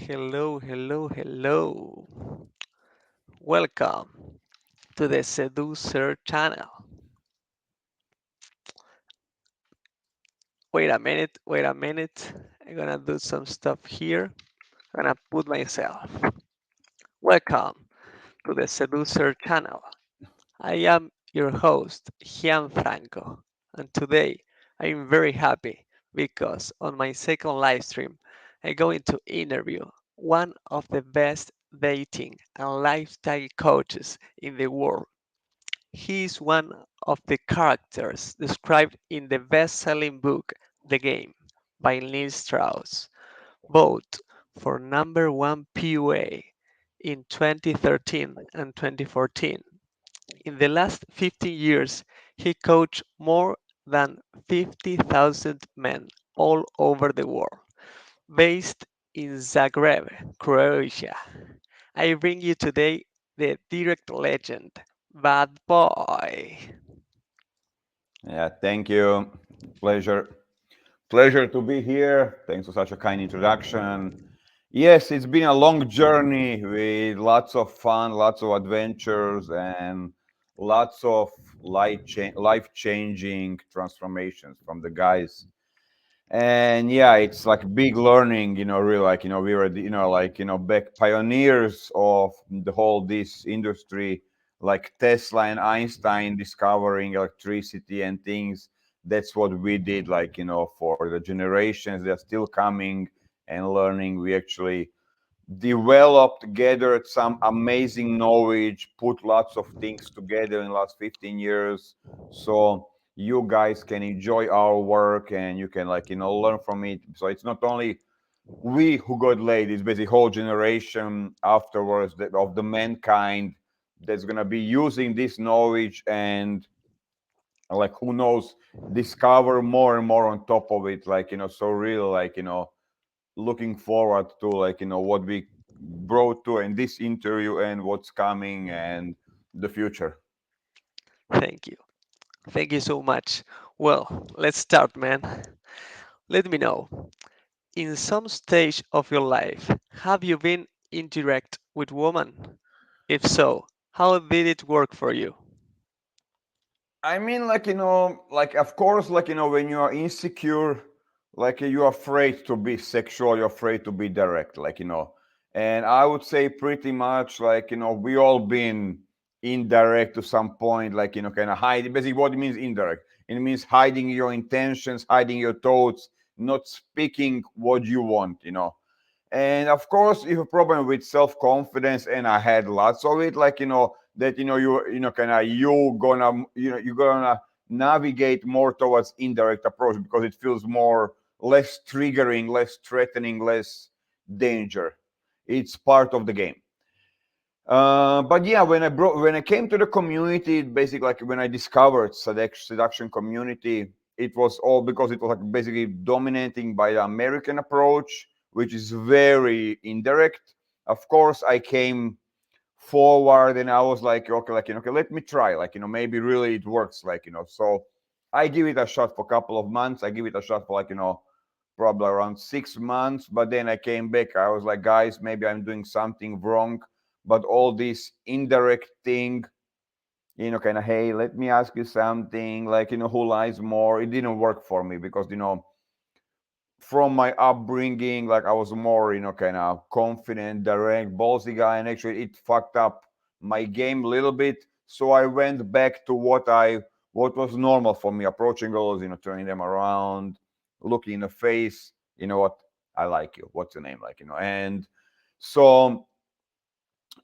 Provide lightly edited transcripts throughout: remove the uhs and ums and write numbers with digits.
Hello, hello, hello. Welcome to the Seducer channel. Wait a minute. I'm gonna do some stuff here. I'm gonna put myself. Welcome to the Seducer channel. I am your host, Gian Franco, and today I am very happy because on my second live stream, I'm going to interview one of the best dating and lifestyle coaches in the world. He is one of the characters described in the best-selling book The Game by Neil Strauss, both for number one PUA in 2013 and 2014. In the last 15 years, he coached more than 50,000 men all over the world, based in Zagreb, Croatia. I bring you today the direct legend, Bad Boy. Yeah, thank you. Pleasure. Pleasure to be here. Thanks for such a kind introduction. Yes, it's been a long journey with lots of fun, lots of adventures, and lots of life-changing transformations from the guys. And yeah, it's like big learning, really like, we were, back pioneers of the whole this industry, like Tesla and Einstein discovering electricity and things. That's what we did, like, for the generations that are still coming and learning. We actually developed, gathered some amazing knowledge, put lots of things together in the last 15 years. So you guys can enjoy our work and you can learn from it. So it's not only we who got laid, it's basically whole generation afterwards of the mankind that's gonna be using this knowledge and like who knows discover more and more on top of it, so really looking forward to what we brought to in this interview and what's coming and the future. Thank you. Thank you so much. Well, let's start, man. Let me know. In some stage of your life, have you been indirect with women? If so, how did it work for you? I mean, of course, when you are insecure, you're afraid to be sexual, you're afraid to be direct, and I would say pretty much we all been indirect to some point, kind of hide. Basically, what it means indirect, it means hiding your intentions, hiding your thoughts, not speaking what you want, and of course you have a problem with self-confidence, and I had lots of it, that kind of you're gonna navigate more towards indirect approach because it feels more less triggering, less threatening, less danger. It's part of the game. But yeah, when I came to the community, basically like when I discovered seduction community, it was all because it was like basically dominating by the American approach, which is very indirect. Of course, I came forward and I was like, okay, okay, let me try, maybe really it works, so I give it a shot for a couple of months. I give it a shot for probably around 6 months, but then I came back. I was like, guys, maybe I'm doing something wrong. But all this indirect thing, kind of, hey, let me ask you something, who lies more? It didn't work for me because, from my upbringing, I was more, kind of confident, direct, ballsy guy, and actually it fucked up my game a little bit. So I went back to what was normal for me, approaching girls, turning them around, looking in the face, what, I like you. What's your name, and so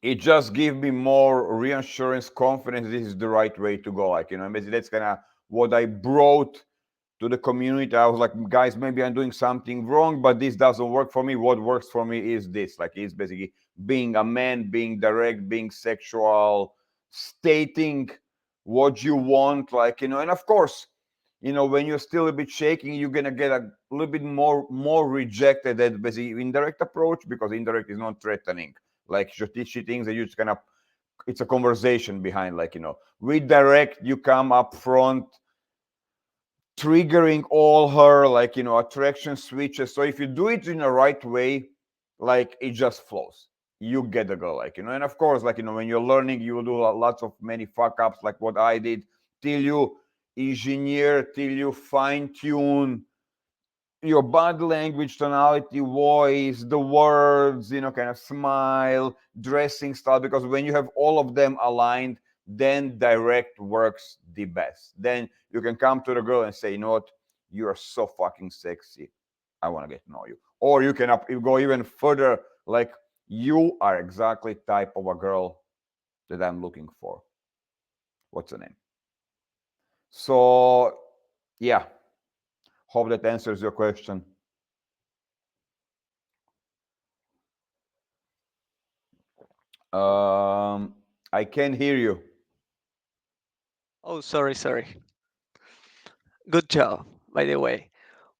it just gave me more reassurance, confidence. This is the right way to go. Basically that's kind of what I brought to the community. I was like, guys, maybe I'm doing something wrong, but this doesn't work for me. What works for me is this. It's basically being a man, being direct, being sexual, stating what you want, and of course, when you're still a bit shaking, you're gonna get a little bit more rejected than basically indirect approach, because indirect is not threatening. Like she thinks that you just kind of, it's a conversation behind, with direct, you come up front, triggering all her attraction switches. So if you do it in the right way, like it just flows. You get the girl, like, and of course, like, when you're learning, you will do lots of many fuck ups, like what I did, till you engineer, till you fine tune your body language, tonality, voice, the words, kind of smile, dressing style, because when you have all of them aligned, then direct works the best. Then you can come to the girl and say, you know what, you are so fucking sexy. I want to get to know you. Or you can you go even further, like, you are exactly type of a girl that I'm looking for. What's the name? So yeah, hope that answers your question. Um, I can hear you. Oh, sorry. Good job, by the way.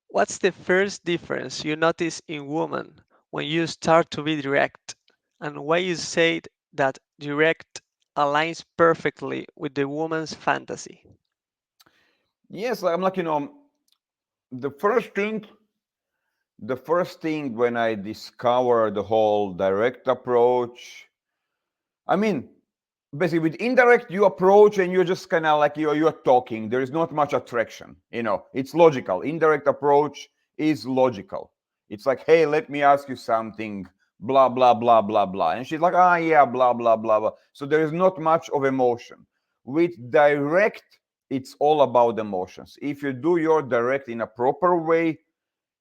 What's the first difference you notice in women when you start to be direct? And why you said that direct aligns perfectly with the woman's fantasy? Yes, I'm like, the first thing, the first thing when I discover the whole direct approach, I mean, basically with indirect you approach and you're just kind of like you're talking. There is not much attraction. It's logical. Indirect approach is logical. It's like, hey, let me ask you something, blah blah blah blah blah, and she's like, ah, yeah, blah blah blah blah. So there is not much of emotion. With direct, it's all about emotions. If you do your direct in a proper way,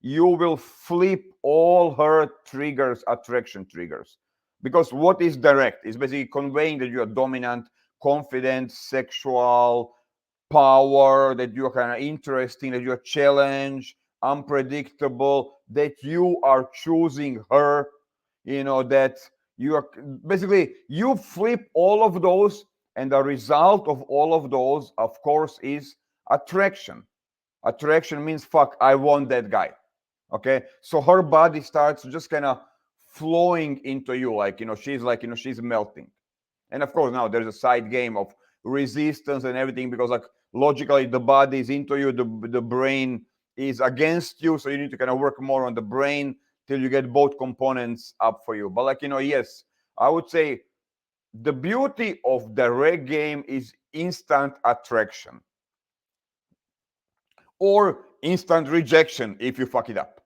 you will flip all her triggers, attraction triggers. Because what is direct is basically conveying that you are dominant, confident, sexual, power, that you're kind of interesting, that you're challenged, unpredictable, that you are choosing her, that you are basically, you flip all of those, and the result of all of those, of course, is attraction. Attraction means, fuck, I want that guy. Okay, so her body starts just kind of flowing into you, like, she's like, she's melting. And of course, now there's a side game of resistance and everything, because like logically the body is into you, the brain is against you, so you need to kind of work more on the brain till you get both components up for you. But like, yes, I would say the beauty of the reg game is instant attraction or instant rejection if you fuck it up,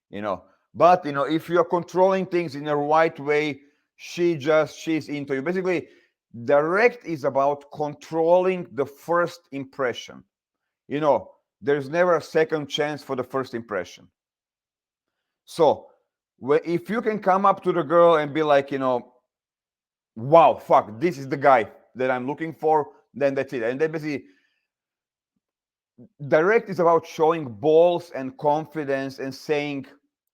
you know. But if you're controlling things in a right way, she's into you. Basically, direct is about controlling the first impression. There's never a second chance for the first impression. So if you can come up to the girl and be like, wow, fuck, this is the guy that I'm looking for, then that's it. And then basically, direct is about showing balls and confidence and saying,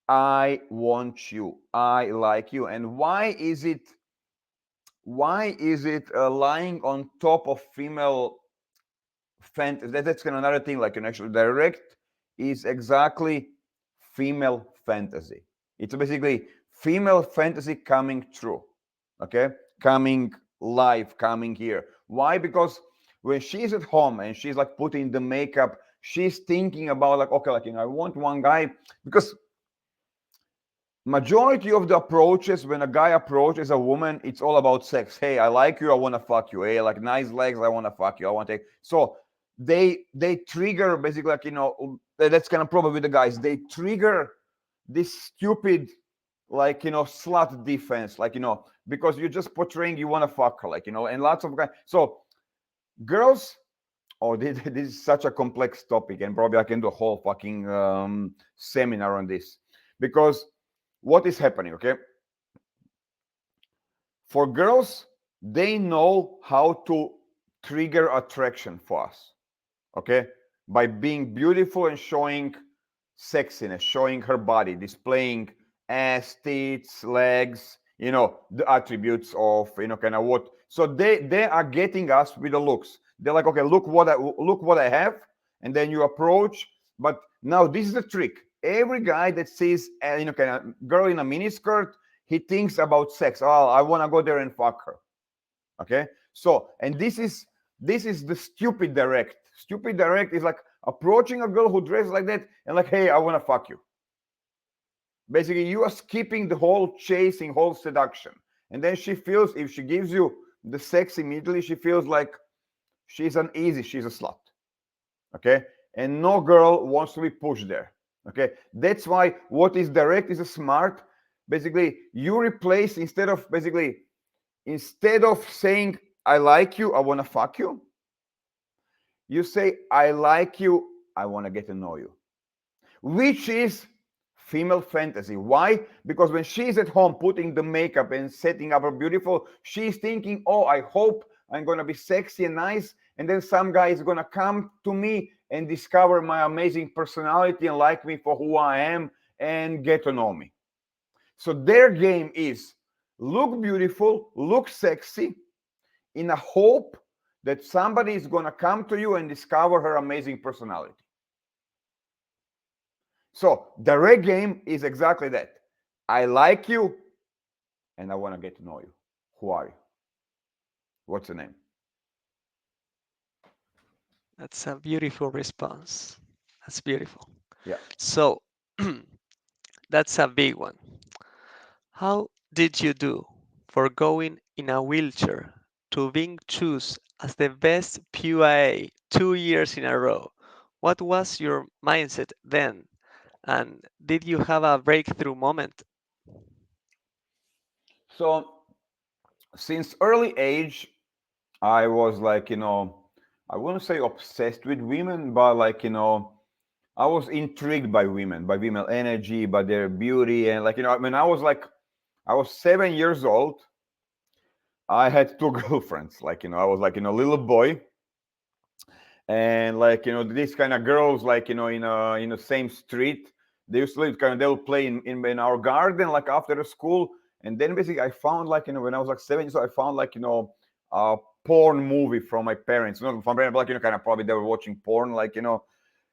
I want you, I like you. And why is it lying on top of female fantasy? That's kind of another thing. Like, actually, direct is exactly female fantasy. It's basically female fantasy coming true. Okay, coming live, coming here. Why? Because when she's at home and she's like putting the makeup, she's thinking about, like, okay, like, I want one guy. Because majority of the approaches, when a guy approaches a woman, it's all about sex. Hey, I like you, I want to fuck you. Hey, like, nice legs, I want to fuck you, I want to take. So they trigger basically, like, that's kind of problem with the guys. They trigger this stupid, like, slut defense, like, because you're just portraying you want to fuck her, like, and lots of guys. So girls, oh, this is such a complex topic, and probably I can do a whole fucking seminar on this. Because what is happening, okay? For girls, they know how to trigger attraction for us, okay? By being beautiful and showing sexiness, showing her body, displaying ass, tits, legs, the attributes of, kind of what. So they are getting us with the looks. They're like, okay, look what I have, and then you approach. But now this is the trick. Every guy that sees kind of girl in a miniskirt, he thinks about sex. Oh, I want to go there and fuck her. Okay, so, and this is the stupid direct. Stupid direct is like approaching a girl who dresses like that and like, hey, I want to fuck you. Basically, you are skipping the whole chasing, whole seduction. And then she feels, if she gives you the sex immediately, she feels like she's uneasy, she's a slut. Okay? And no girl wants to be pushed there. Okay? That's why what is direct is a smart. Basically, you replace, instead of saying, I like you, I want to fuck you, you say, I like you, I want to get to know you, which is female fantasy. Why? Because when she's at home putting the makeup and setting up her beautiful, she's thinking, oh, I hope I'm going to be sexy and nice. And then some guy is going to come to me and discover my amazing personality and like me for who I am and get to know me. So their game is look beautiful, look sexy, in a hope that somebody is going to come to you and discover her amazing personality. So the red game is exactly that. I like you and I want to get to know you. Who are you? What's your name? That's a beautiful response. That's beautiful. Yeah. So that's a big one. How did you do for going in a wheelchair to being chosen as the best PUA 2 years in a row? What was your mindset then? And did you have a breakthrough moment? So since early age, I was like, I wouldn't say obsessed with women, but like, I was intrigued by women energy, by their beauty. And like, when I was 7 years old, I had two girlfriends. Like, I was like, little boy, and like these kind of girls like in the same street, they used to live kind of, they'll play in our garden like after the school. And then basically I found like when I was like 7 years old, I found like a porn movie from my parents, not from parents, but like kind of probably they were watching porn, like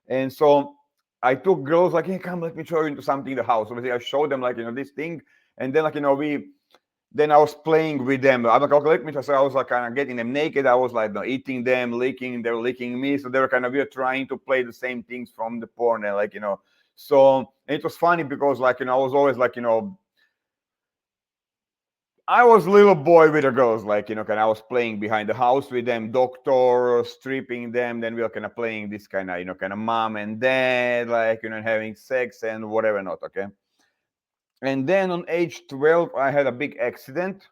and so I took girls like, hey, come, let me show you into something in the house. So basically I showed them like this thing, and then like we then I was playing with them. I'm like, okay, let me. So I was like kind of getting them naked. I was like eating them, licking. They were licking me. So they were kind of we were trying to play the same things from the porn, and like So and it was funny because like I was always like I was little boy with the girls, like kind of I was playing behind the house with them, doctor stripping them. Then we were kind of playing this kind of kind of mom and dad, like having sex and whatever not. Okay. And then on age 12, I had a big accident.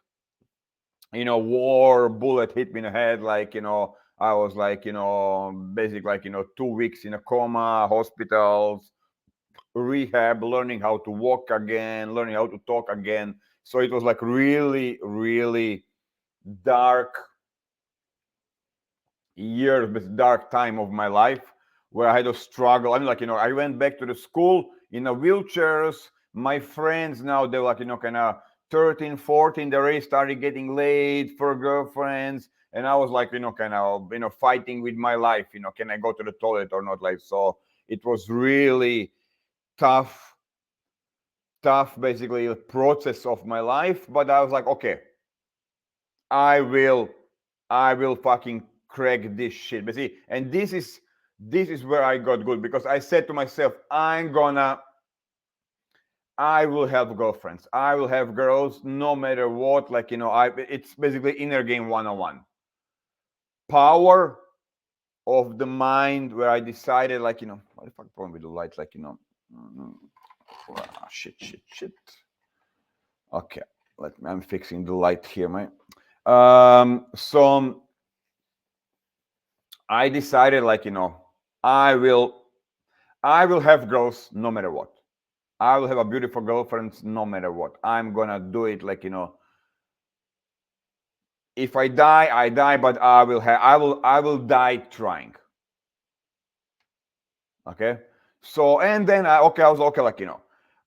War bullet hit me in the head. Like, I was like, basically like, 2 weeks in a coma, hospitals, rehab, learning how to walk again, learning how to talk again. So it was like really, really dark years, but dark time of my life where I had to struggle. I mean, like, I went back to the school in a wheelchairs. My friends now, they're like, kind of 13, 14, they already started getting laid for girlfriends. And I was like, kind of, fighting with my life, can I go to the toilet or not? Like, so it was really tough, basically, process of my life. But I was like, okay, I will, I will fucking crack this shit. But see, and this is where I got good because I said to myself, I will have girlfriends. I will have girls no matter what. Like, it's basically inner game 101. Power of the mind where I decided, like, what the fuck problem with the lights? Like, mm, shit, shit, shit. Okay, I'm fixing the light here, man. So I decided, like, I will, I will have girls no matter what. I will have a beautiful girlfriend no matter what. I'm gonna do it, like, if I die, I die, but I will die trying. Okay. So and then I was okay, like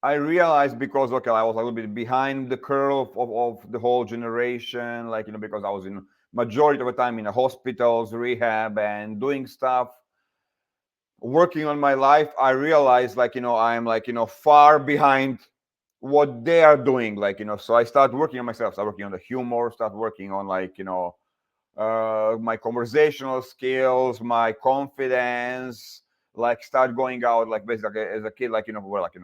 I realized because okay, I was a little bit behind the curve of the whole generation, like because I was in majority of the time in the hospitals, rehab, and doing stuff, working on my life. I realized like I'm like far behind what they are doing, like so I start working on myself, start working on the humor, start working on like my conversational skills, my confidence, like start going out like basically as a kid, like we're like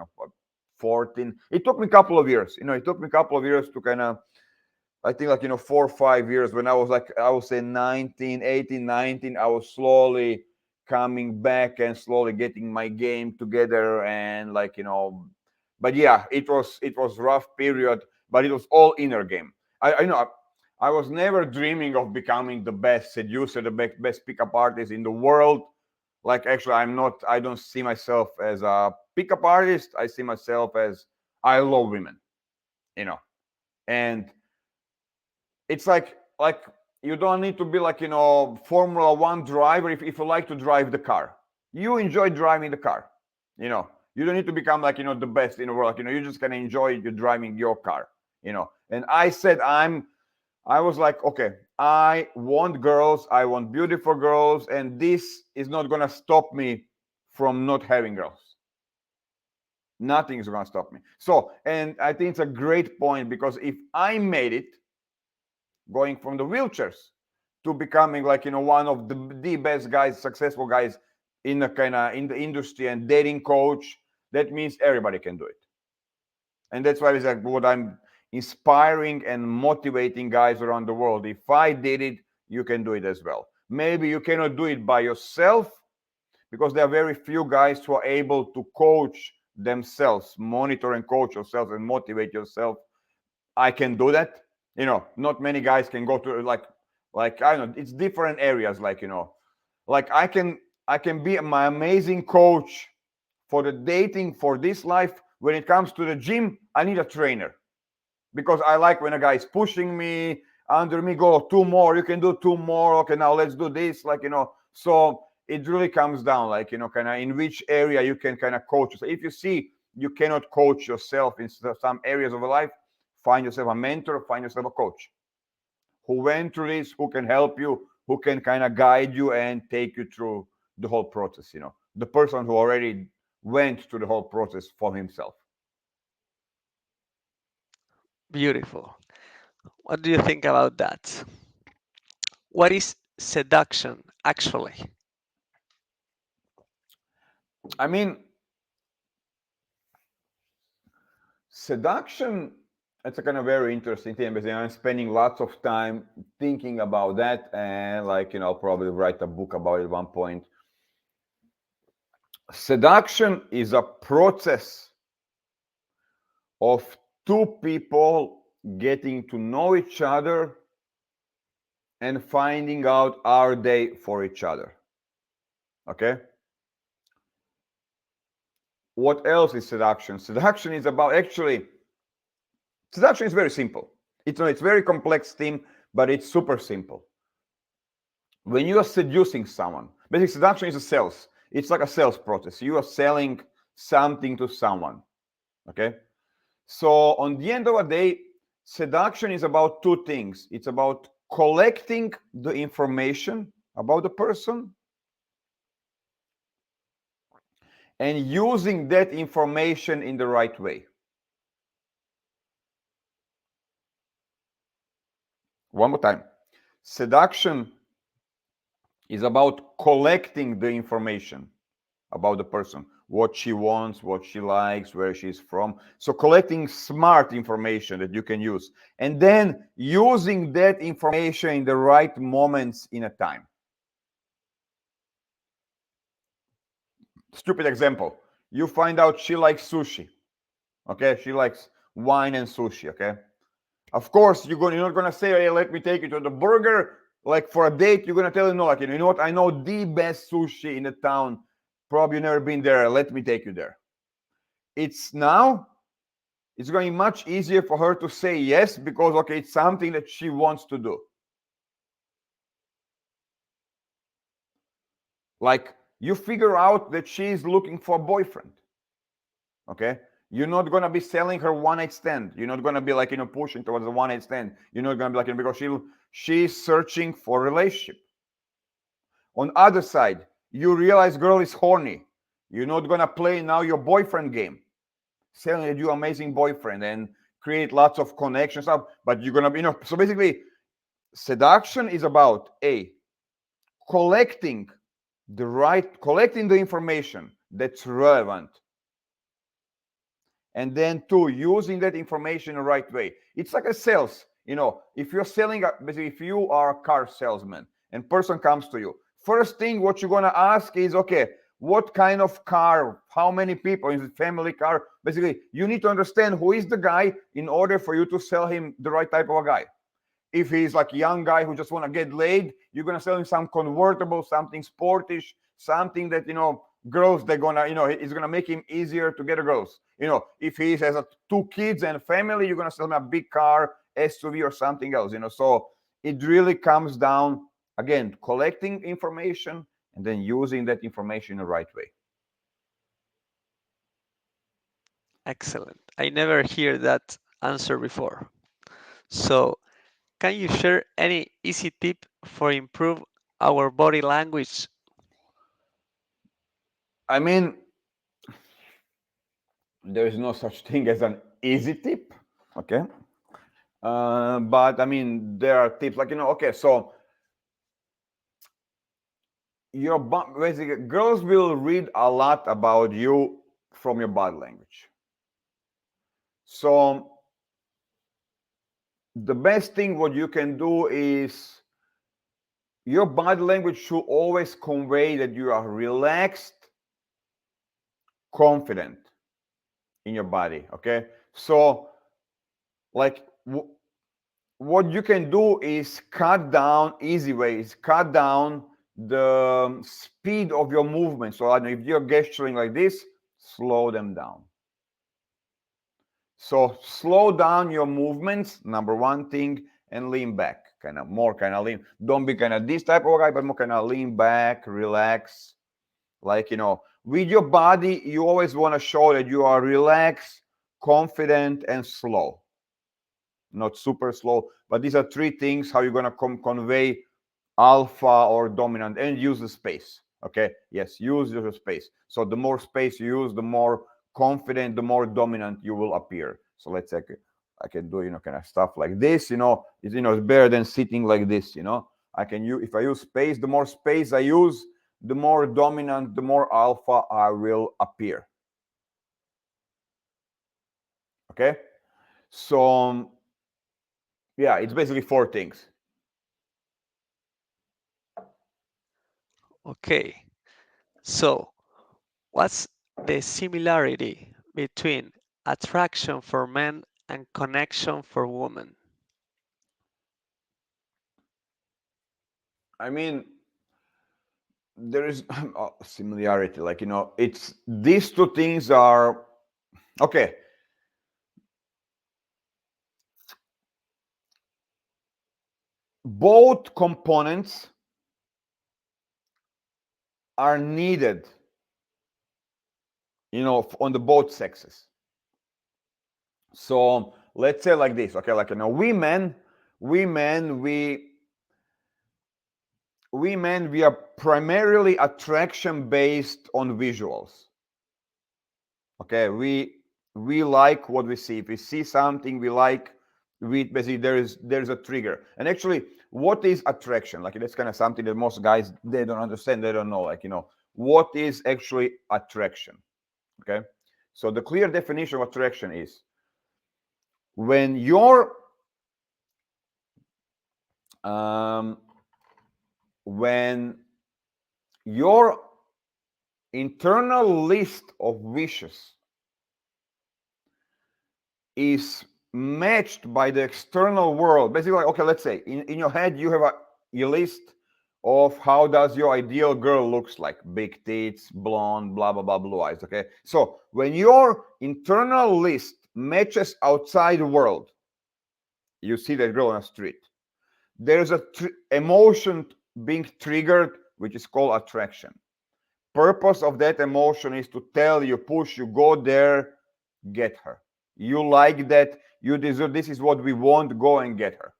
14. It took me a couple of years. It took me a couple of years to kind of, I think, like, 4 or 5 years. When I was like, I would say 19, 18, 19, I was slowly coming back and slowly getting my game together. And like, but yeah, it was rough period, but it was all inner game. I was never dreaming of becoming the best seducer, the best pickup artist in the world. Like, actually, I don't see myself as a pickup artist. I see myself as, I love women, you know. And it's like you don't need to be like, Formula One driver if you like to drive the car. You enjoy driving the car. You know, you don't need to become like, the best in the world. You just can enjoy you driving your car. And I was like, okay, I want girls, I want beautiful girls, and this is not gonna stop me from not having girls. Nothing is gonna stop me. So, and I think it's a great point, because if I made it going from the wheelchairs to becoming like, one of the best guys, successful guys in the kind of in the industry, and dating coach, that means everybody can do it. And that's why it's like what I'm inspiring and motivating guys around the world. If I did it, you can do it as well. Maybe you cannot do it by yourself, because there are very few guys who are able to coach themselves, monitor and coach yourself and motivate yourself. I can do that. Not many guys can go to like I don't know, it's different areas, like, like I can be my amazing coach for the dating, for this life. When it comes to the gym, I need a trainer, because I like when a guy is pushing me, under me, go two more, you can do two more, okay, now let's do this, like, so it really comes down, like, kind of in which area you can kind of coach. So if you see you cannot coach yourself in some areas of your life, find yourself a mentor, find yourself a coach who went through this, who can help you, who can kind of guide you and take you through the whole process. The person who already went through the whole process for himself. Beautiful. What do you think about that? What is seduction actually? I mean, seduction, it's a kind of very interesting thing, because I'm spending lots of time thinking about that, and like, I'll probably write a book about it at one point. Seduction is a process of two people getting to know each other and finding out, are they for each other. Okay. What else is seduction? Seduction is about, actually, seduction is very simple. It's very complex thing, but it's super simple. When you are seducing someone, basically seduction is a sales. It's like a sales process. You are selling something to someone. Okay. So on the end of the day, seduction is about two things. It's about collecting the information about the person and using that information in the right way. One more time. Seduction is about collecting the information about the person, what she wants, what she likes, where she's from. So collecting smart information that you can use, and then using that information in the right moments in a time. Stupid example. You find out she likes sushi. Okay, she likes wine and sushi. Okay, of course you're not gonna say, hey, let me take you to the burger. Like for a date, you're gonna tell her, no, like, you know what, I know the best sushi in the town. Probably you've never been there. Let me take you there. It's now it's going to be much easier for her to say yes, because okay, it's something that she wants to do. Like, you figure out that she's looking for a boyfriend. Okay, you're not going to be selling her one night stand. You're not going to be like, pushing towards a one night stand. You're not going to be like, because she's searching for a relationship. On other side, you realize girl is horny. You're not going to play now your boyfriend game, selling that you amazing boyfriend and create lots of connections up, but you're gonna be, so basically seduction is about collecting collecting the information that's relevant And then two, using that information the right way. It's like a sales. If you're selling, basically, if you are a car salesman and person comes to you, first thing what you're gonna ask is, okay, what kind of car, how many people, is it family car? Basically, you need to understand who is the guy in order for you to sell him the right type of a guy. If he's like a young guy who just want to get laid, you're gonna sell him some convertible, something sportish, something that girls they're gonna it's gonna make him easier to get a girls. If he has two kids and family, you're gonna sell him a big car, SUV or something else. So it really comes down again collecting information and then using that information in the right way. Excellent. I never hear that answer before. So, can you share any easy tip for improve our body language? I mean, there is no such thing as an easy tip, okay? But I mean, there are tips like okay, so basically girls will read a lot about you from your body language. So the best thing what you can do is your body language should always convey that you are relaxed, confident in your body. Okay, so like what you can do is cut down easy ways, cut down the speed of your movement. So I don't know, if you're gesturing like this, slow them down. So slow down your movements, number one thing, and lean back. Kind of lean. Don't be kind of this type of guy, but more kind of lean back, relax. Like, with your body, you always want to show that you are relaxed, confident, and slow. Not super slow, but these are three things how you're going to convey alpha or dominant, and use the space. Okay, yes, use your space. So the more space you use, the more confident, the more dominant you will appear. So let's say I can do kind of stuff like this. It's better than sitting like this. I can use, if I use space, the more space I use, the more dominant, the more alpha I will appear. Okay, so yeah, it's basically four things. Okay. So, what's the similarity between attraction for men and connection for women? I mean, there is a similarity. Like, it's these two things are okay. Both components are needed, on the both sexes. So let's say like this, okay? Like, we men, we are primarily attraction based on visuals. Okay, we like what we see. If we see something we like, we basically there's a trigger. And actually, what is attraction? Like, that's kind of something that most guys they don't understand. They don't know. Like, what is actually attraction? Okay, so the clear definition of attraction is when um, when your internal list of wishes is matched by the external world. Basically, like, okay, let's say in your head you have a list of how does your ideal girl looks like: big tits, blonde, blah blah blah, blue eyes. Okay, so when your internal list matches outside the world, you see that girl on the street, there's a emotion being triggered, which is called attraction. Purpose of that emotion is to tell you, push you, go there, get her. You like that, you deserve, this is what we want, go and get her.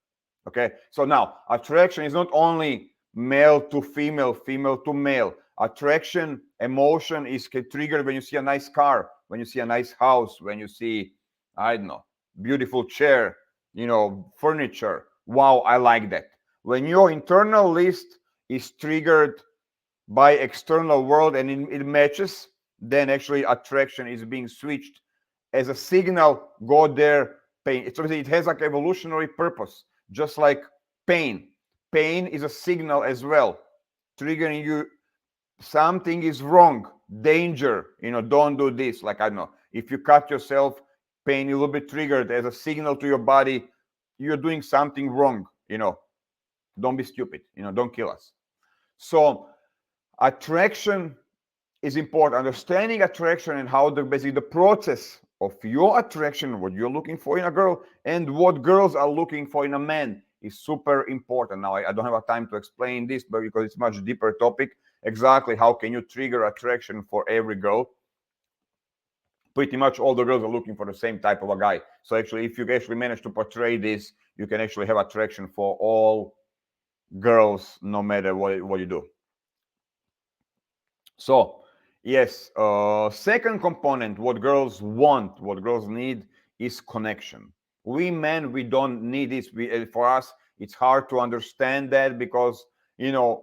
Okay, so now attraction is not only male to female, female to male. Attraction emotion is triggered when you see a nice car, when you see a nice house, when you see, I don't know, beautiful chair, furniture. Wow, I like that. When your internal list is triggered by external world and it matches, then actually attraction is being switched as a signal, go there, pain. So it has like evolutionary purpose, just like pain. Pain is a signal as well, triggering you. Something is wrong, danger. Don't do this. Like, I don't know, if you cut yourself, pain, you will be triggered as a signal to your body. You're doing something wrong. Don't be stupid. Don't kill us. So attraction is important. Understanding attraction and how basically the process of your attraction, what you're looking for in a girl, and what girls are looking for in a man is super important. Now, I don't have a time to explain this, but because it's much deeper topic, exactly how can you trigger attraction for every girl. Pretty much all the girls are looking for the same type of a guy. So actually, if you actually manage to portray this, you can actually have attraction for all girls, no matter what you do. So, yes, second component, what girls want, what girls need is connection. We men, we don't need this. For us, it's hard to understand that because,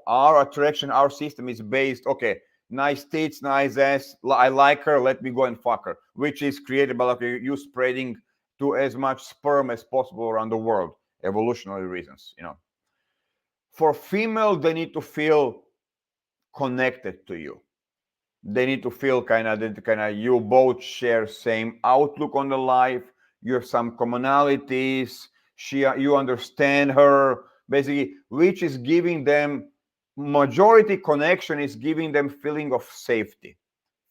our attraction, our system is based, okay, nice tits, nice ass, I like her, let me go and fuck her, which is created by like you spreading to as much sperm as possible around the world, evolutionary reasons. For female, they need to feel connected to you. They need to feel kind of you both share same outlook on the life. You have some commonalities. You understand her basically, which is giving them majority connection is giving them feeling of safety,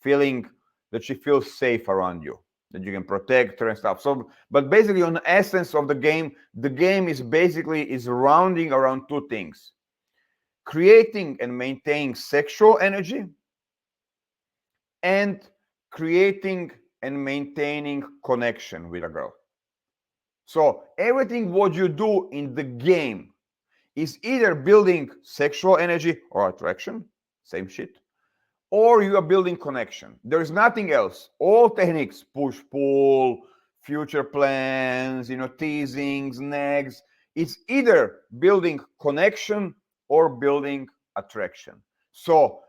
feeling that she feels safe around you, that you can protect her and stuff. So, but basically, on the essence of the game is basically is rounding around two things: creating and maintaining sexual energy and creating and maintaining connection with a girl. So everything what you do in the game is either building sexual energy or attraction, same shit, or you are building connection. There is nothing else. All techniques, push, pull, future plans, teasings, nags, it's either building connection or building attraction. So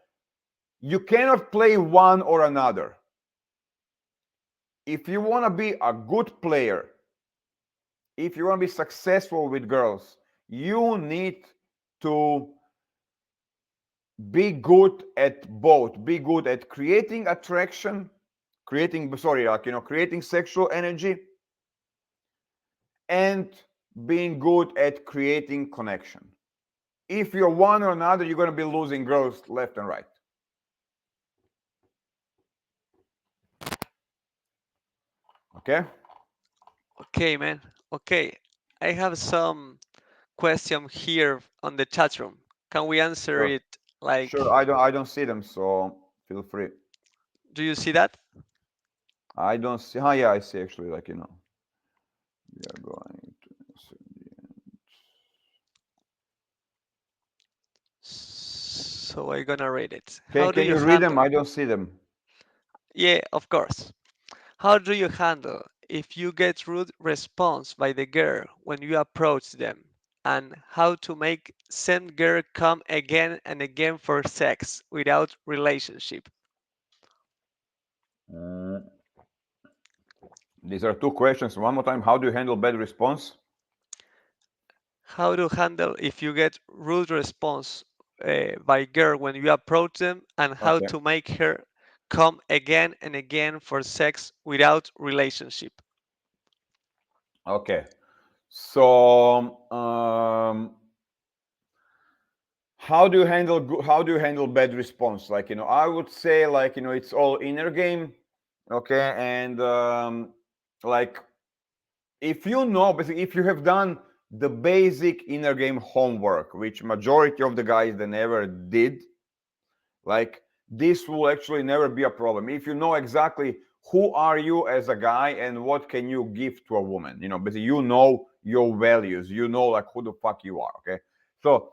you cannot play one or another. If you want to be a good player, if you want to be successful with girls, you need to be good at both. Be good at creating attraction, creating sexual energy, and being good at creating connection. If you're one or another, you're going to be losing girls left and right. Okay? Okay, man. Okay, I have some question here on the chat room. Can we answer Sure. it like, Sure. I don't see them, so feel free. do you see that? I don't see. Oh, yeah, I see actually. We are going to. So I'm gonna read it. Can How do can you you read them? handle? I don't see them. Yeah, of course. How do you handle if you get rude response by the girl when you approach them? And how to make same girl come again and again for sex without relationship? Uh, these are two questions. One more time. How do you handle bad response? How to handle if you get rude response by girl when you approach them, and how Okay. to make her come again and again for sex without relationship? Okay. So, how do you handle bad response? I would say it's all inner game. Okay, and like if you know, basically, if you have done the basic inner game homework, which majority of the guys they never did, like this will actually never be a problem if you know exactly who are you as a guy and what can you give to a woman. Basically, your values, like who the fuck you are. Okay, so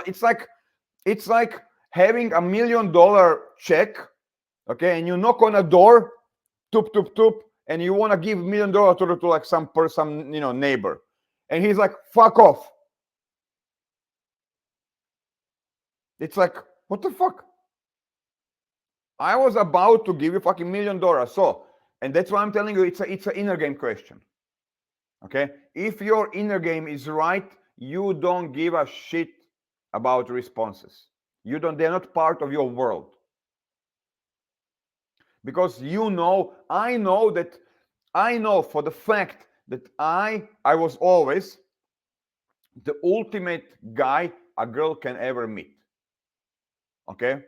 it's like having $1 million check. Okay, and you knock on a door, toop toop toop, and you want to give $1 million to like some person, neighbor, and he's like, fuck off. It's like, what the fuck? I was about to give you fucking $1 million. So And that's why I'm telling you, it's an inner game question. Okay, if your inner game is right, you don't give a shit about responses. You don't. They're not part of your world, because I know that, I know for the fact that I was always the ultimate guy a girl can ever meet. Okay,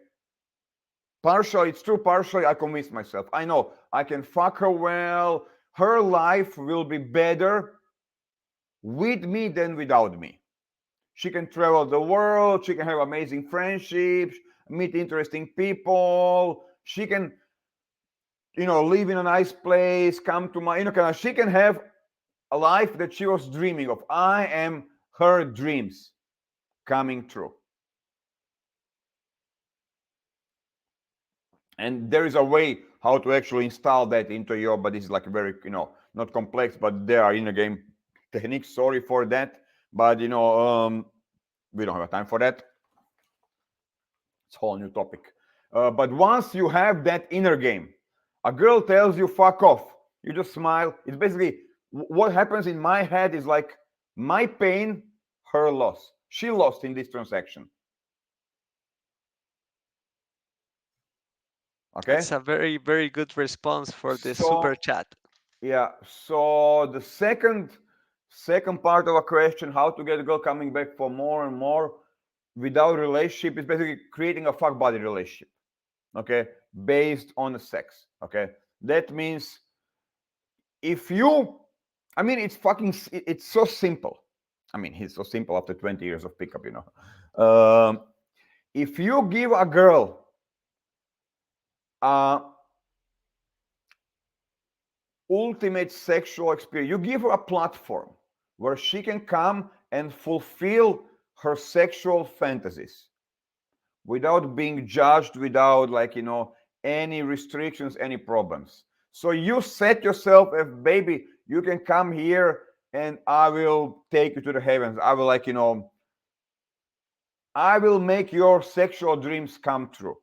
partially it's true, partially I convinced myself. I know I can fuck her well. Her life will be better with me than without me. She can travel the world. She can have amazing friendships, meet interesting people. She can, live in a nice place, come to my, she can have a life that she was dreaming of. I am her dreams coming true. And there is a way how to actually install that into your, but it's like very, not complex, but there are in the game techniques. Sorry for that. But, we don't have time for that. It's a whole new topic. But once you have that inner game, a girl tells you fuck off, you just smile. It's basically what happens in my head is like my pain, her loss. She lost in this transaction. Okay? It's a very, very good response for the super So chat. yeah, so the second part of a question, how to get a girl coming back for more and more without relationship, is basically creating a fuck body relationship. Okay, based on the sex. Okay, that means if you, I mean, it's so simple. I mean, it's so simple after 20 years of pickup. If you give a girl a ultimate sexual experience, you give her a platform where she can come and fulfill her sexual fantasies without being judged, without any restrictions, any problems. So you set yourself as, baby, you can come here and I will take you to the heavens. I will I will make your sexual dreams come true.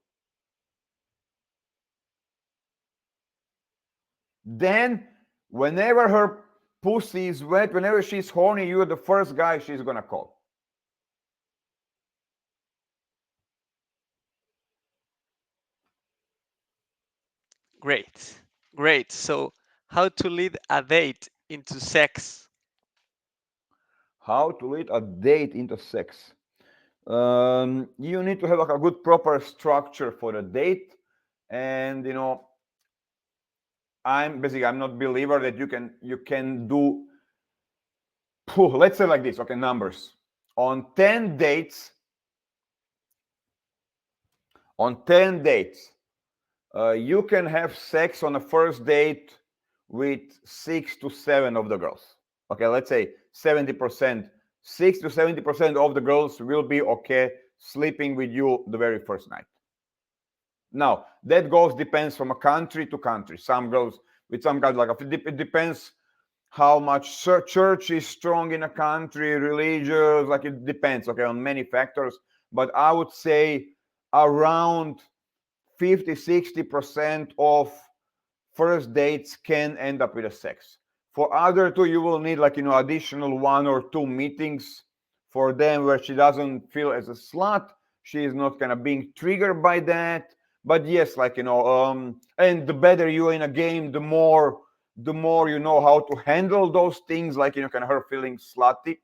Then whenever her pussy is wet, whenever she's horny, you're the first guy she's gonna call. Great. Great. So, how to lead a date into sex? How to lead a date into sex? You need to have like a good proper structure for the date. And I'm not believer that you can do, let's say like this. Okay, numbers. On 10 dates, on 10 dates, you can have sex on the first date with 6 to 7 of the girls. Okay, let's say 70%. 6 to 70% of the girls will be okay sleeping with you the very first night. Now that goes depends from a country to country. Some girls, with some guys, like it depends how much church is strong in a country, religious, like it depends, okay, on many factors. But I would say around 50-60% of first dates can end up with a sex. For other two, you will need additional 1 or 2 meetings for them where she doesn't feel as a slut. She is not kind of being triggered by that. But yes, and the better you're in a game, the more you know how to handle those things, kind of her feeling slutty.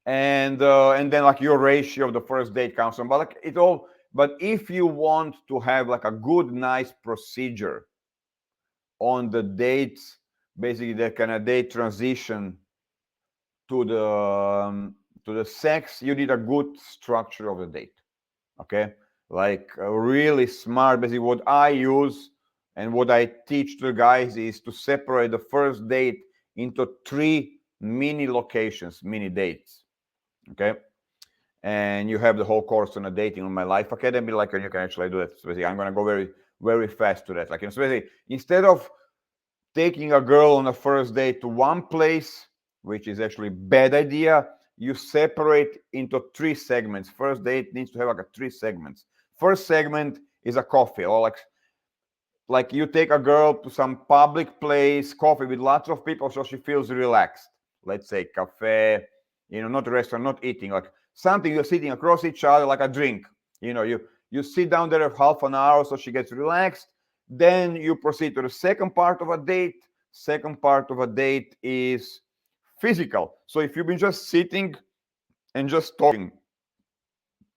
And then your ratio of the first date counts on. But but if you want to have a good, nice procedure on the dates, basically that kind of date transition to the sex, you need a good structure of the date. Okay, like really smart. Basically, what I use and what I teach to the guys is to separate the first date into 3 mini locations, mini dates. Okay, and you have the whole course on a dating on my life academy, and you can actually do that. So basically, I'm gonna go very, very fast to that. So basically, instead of taking a girl on a first date to one place, which is actually bad idea, you separate into 3 segments. First date needs to have 3 segments. First segment is a coffee, or like you take a girl to some public place, coffee with lots of people, so she feels relaxed. Let's say cafe, not a restaurant, not eating, like something you're sitting across each other like a drink. You sit down there for half an hour so she gets relaxed. Then you proceed to the second part of a date. Second part of a date is physical. So if you've been just sitting and just talking,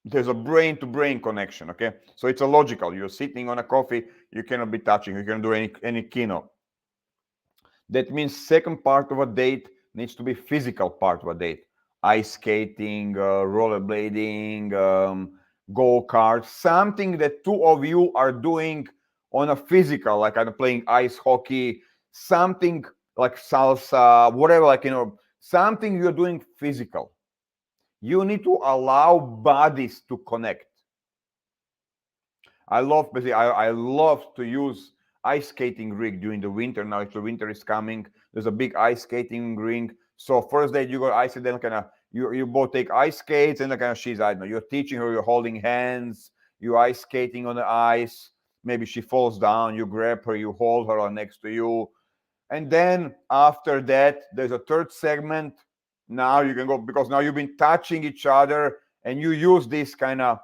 there's a brain to brain connection. Okay, so it's a logical. You're sitting on a coffee, you cannot be touching, you cannot do any kino. That means second part of a date needs to be physical part of a date. Ice skating, rollerblading, go-kart, something that two of you are doing on a physical, like I'm playing ice hockey, something like salsa, whatever, like something you're doing physical. You need to allow bodies to connect. I love to use ice skating rig during the winter. Now, if the winter is coming, there's a big ice skating ring. So first day you go ice, and then kind of you both take ice skates, and kind of she's, I don't know, you're teaching her, you're holding hands, you ice skating on the ice. Maybe she falls down, you grab her, you hold her next to you, and then after that there's a third segment. Now you can go, because now you've been touching each other, and you use this kind of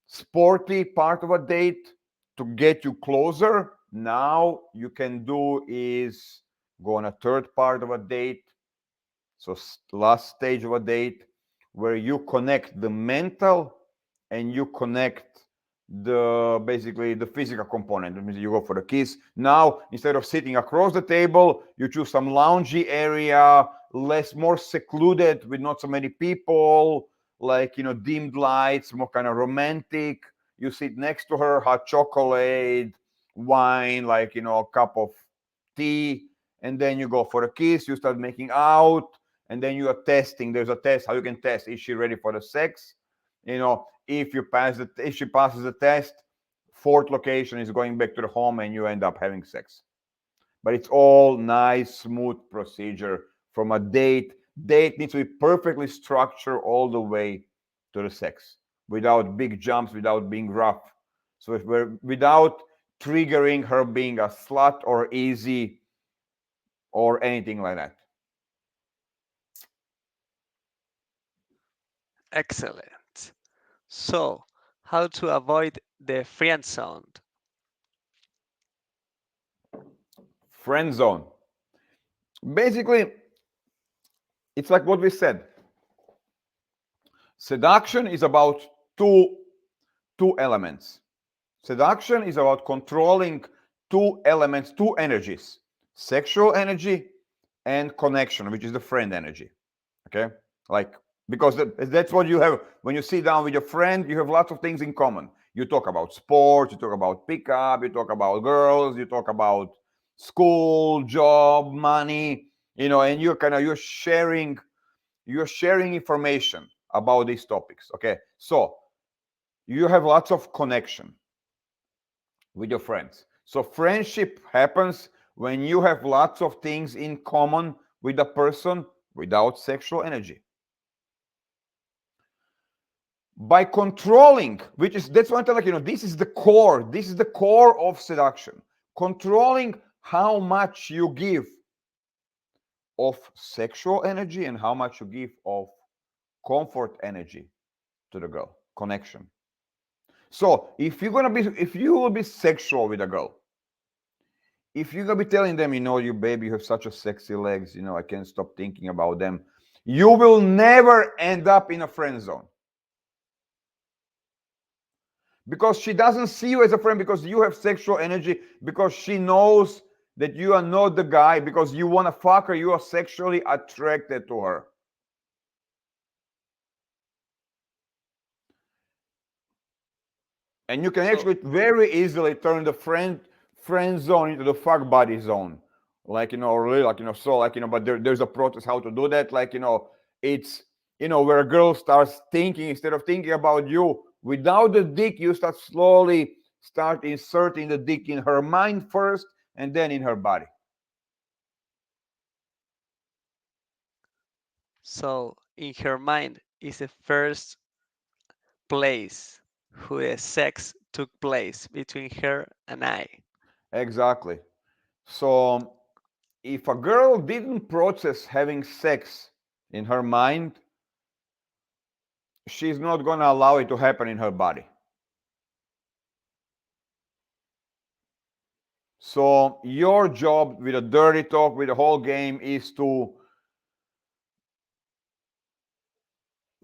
sporty part of a date to get you closer. Now you can do is go on a third part of a date. So last stage of a date where you connect the mental and you connect the basically the physical component. That means you go for the kiss. Now instead of sitting across the table, you choose some loungy area, less more secluded with not so many people, like dimmed lights, more kind of romantic. You sit next to her, hot chocolate, wine, like a cup of tea, and then you go for a kiss. You start making out, and then you are testing. There's a test how you can test, is she ready for the sex. If she passes the test, fourth location is going back to the home, and you end up having sex. But it's all nice, smooth procedure from a date needs to be perfectly structured all the way to the sex, without big jumps, without being rough. So if we're without triggering her being a slut or easy or anything like that. Excellent. So, how to avoid the friend zone? Friend zone. Basically, it's like what we said. Seduction is about two elements. Seduction is about controlling two elements, two energies: sexual energy and connection, which is the friend energy. Okay, like, because that's what you have when you sit down with your friend. You have lots of things in common. You talk about sports, you talk about pickup, you talk about girls, you talk about school, job, money, and you're sharing information about these topics. Okay, so you have lots of connection with your friends. So friendship happens when you have lots of things in common with a person without sexual energy. By controlling, which is, that's what I tell, this is the core of seduction. Controlling how much you give of sexual energy and how much you give of comfort energy to the girl. Connection. So if you will be sexual with a girl, if you're gonna be telling them, you baby, you have such a sexy legs, I can't stop thinking about them, you will never end up in a friend zone, because she doesn't see you as a friend, because you have sexual energy, because she knows that you are not the guy, because you want to fuck her, you are sexually attracted to her. And you can So, actually very easily turn the friend zone into the fuck buddy zone, like really, like so, like but there's a process how to do that, like it's where a girl starts thinking, instead of thinking about you without the dick, you start inserting the dick in her mind first, and then in her body. so in her mind is the first place who the sex took place between her and I. Exactly. So if a girl didn't process having sex in her mind, she's not going to allow it to happen in her body. So your job with a dirty talk, with the whole game, is to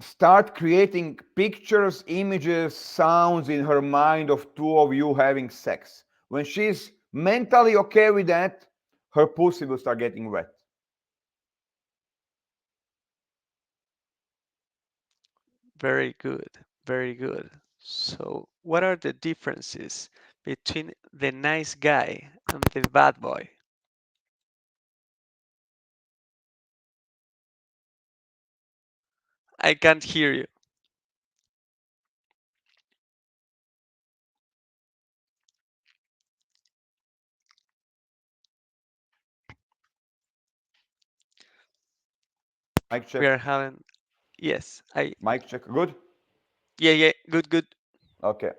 start creating pictures, images, sounds in her mind of two of you having sex. When she's mentally okay with that, her pussy will start getting wet. Very good, very good. So, what are the differences between the nice guy and the bad boy? I can't hear you. Mic We check. are having, yes, Mic check. Good? yeah, yeah, good, good. Okay.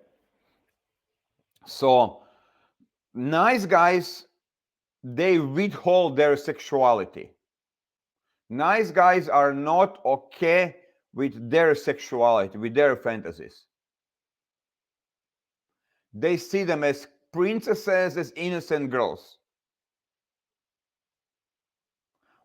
So nice guys, they withhold their sexuality. Nice guys are not okay with their sexuality, with their fantasies. They see them as princesses, as innocent girls,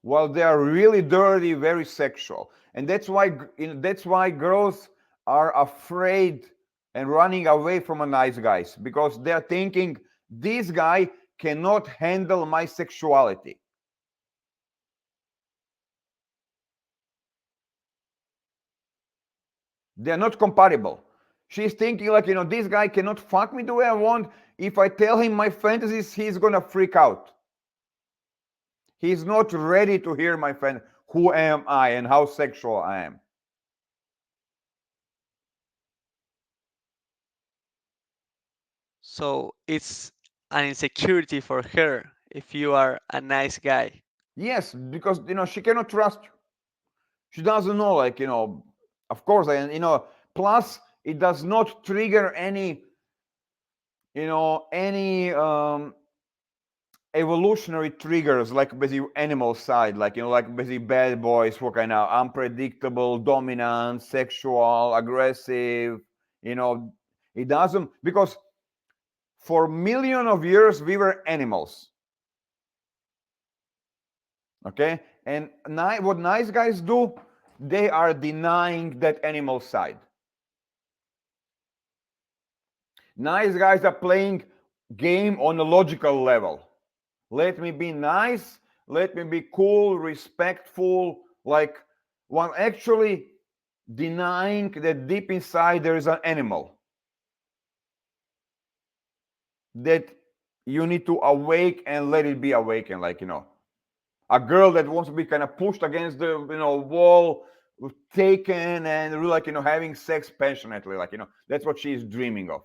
while they are really dirty, very sexual. And that's why girls are afraid and running away from a nice guys, because they're thinking this guy cannot handle my sexuality. They're not compatible. She's thinking like, this guy cannot fuck me the way I want. If I tell him my fantasies, he's gonna freak out. He's not ready to hear my who am I and how sexual I am. So, it's an insecurity for her if you are a nice guy. Yes, because she cannot trust you. She doesn't know, like, of course, and plus it does not trigger any evolutionary triggers, like basically animal side, like like basically bad boys who are kind of unpredictable, dominant, sexual, aggressive. you know it doesn't, because for millions of years we were animals. Okay, and what nice guys do, they are denying that animal side. Nice guys are playing game on a logical level. Let me be nice, let me be cool, respectful, like, while actually denying that deep inside there is an animal that you need to awake and let it be awakened. Like, a girl that wants to be kind of pushed against the wall, taken, and really, like, having sex passionately, like, that's what she's dreaming of.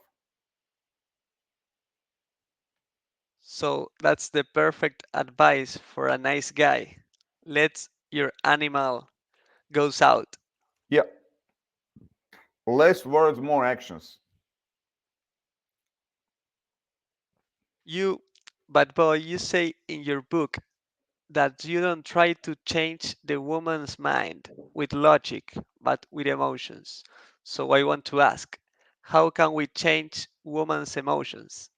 So, that's the perfect advice for a nice guy. Let your animal goes out. Yeah, less words, more actions. You, but boy, you say in your book that you don't try to change the woman's mind with logic, but with emotions. So I want to ask, how can we change women's emotions?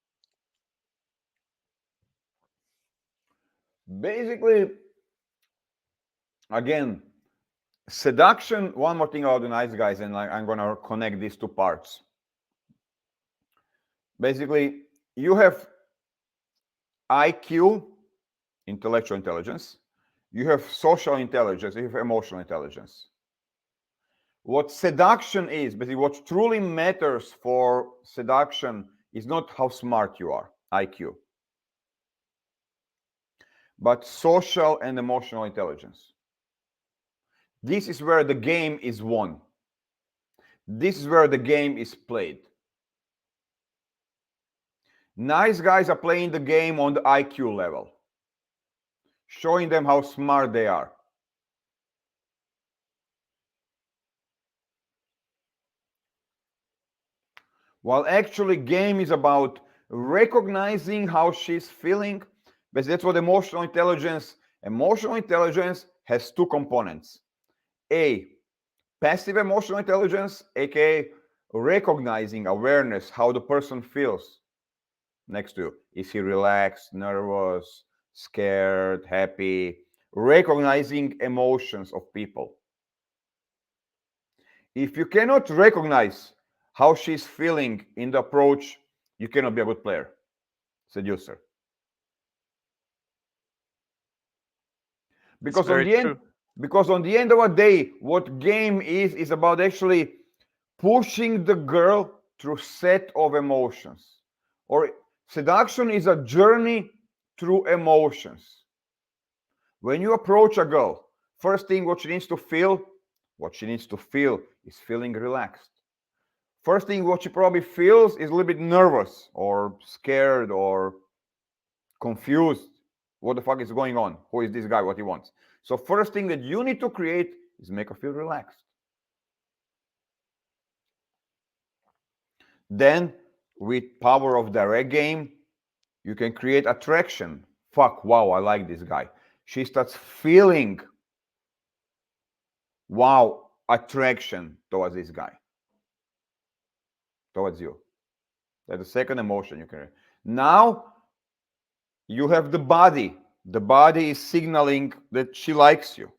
Basically, again, seduction. One more thing about the nice guys, and I'm gonna connect these two parts. Basically, you have IQ, intellectual intelligence, you have social intelligence, you have emotional intelligence. What seduction is, basically, what truly matters for seduction is not how smart you are, IQ, but social and emotional intelligence. This is where the game is won. This is where the game is played. Nice guys are playing the game on the IQ level, showing them how smart they are. While actually game is about recognizing how she's feeling. Because that's what emotional intelligence has two components. A, passive emotional intelligence, aka recognizing awareness, how the person feels next to you. Is he relaxed, nervous, scared, happy? Recognizing emotions of people. If you cannot recognize how she's feeling in the approach, you cannot be a good player, seducer. That's Because on very the end, true. because on the end of the day, what game is about actually pushing the girl through set of emotions. Or seduction is a journey through emotions. When you approach a girl, first thing what she needs to feel is feeling relaxed. First thing what she probably feels is a little bit nervous or scared or confused. What the fuck is going on? Who is this guy? What he wants? So first thing that you need to create is make her feel relaxed. Then with power of direct game, you can create attraction. Fuck, wow, I like this guy. She starts feeling wow, attraction towards this guy, towards you. That's the second emotion you can. Now you have the body. The body is signaling that she likes you.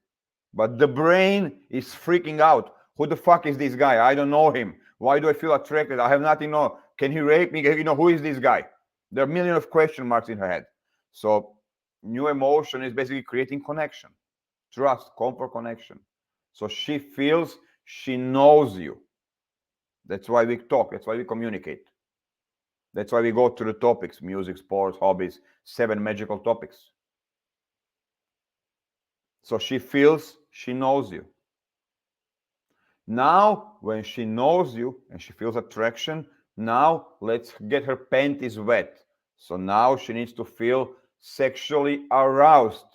But the brain is freaking out. Who the fuck is this guy? I don't know him. Why do I feel attracted? I have nothing to know. Can he rape me? Who is this guy? There are a million of question marks in her head. So new emotion is basically creating connection, trust, comfort, connection. So she feels she knows you. That's why we talk. That's why we communicate. That's why we go through the topics: music, sports, hobbies, 7 magical topics. So she feels she knows you. Now, when she knows you and she feels attraction, now let's get her panties wet. So now she needs to feel sexually aroused.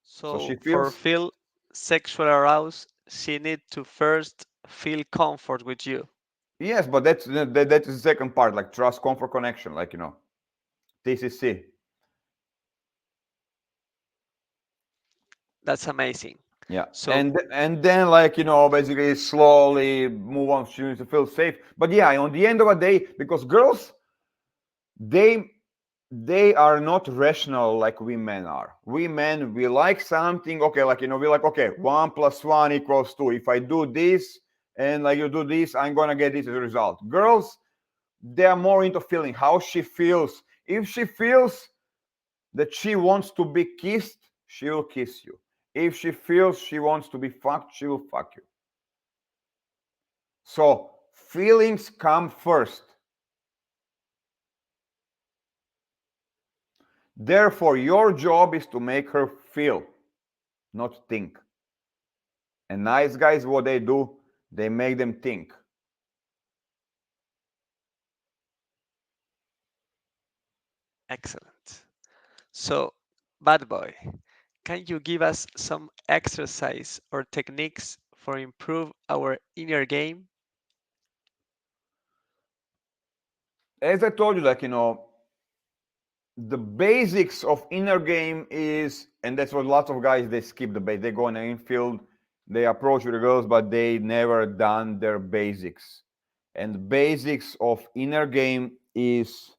So she So for feels, feel sexual aroused, she need to first feel comfort with you. yes, but that is the second part, like trust, comfort, connection, like, TCC. That's amazing. Yeah. So And then, like, basically slowly move on. She needs to feel safe. But yeah, on the end of the day, because girls, they they are not rational like we men are. We men, we like something, okay, like, we're like, okay, 1 + 1 = 2. If I do this and like you do this, I'm gonna get this as a result. Girls, they are more into feeling how she feels. If she feels that she wants to be kissed, she will kiss you. If she feels she wants to be fucked, she will fuck you. So feelings come first. Therefore, your job is to make her feel, not think. And nice guys, what they do, they make them think. excellent. So bad boy, can you give us some exercise or techniques for improve our inner game? As I told you, like, the basics of inner game is, and that's what lots of guys, they skip the base. They go in the infield, they approach with the girls, but they never done their basics. And basics of inner game is,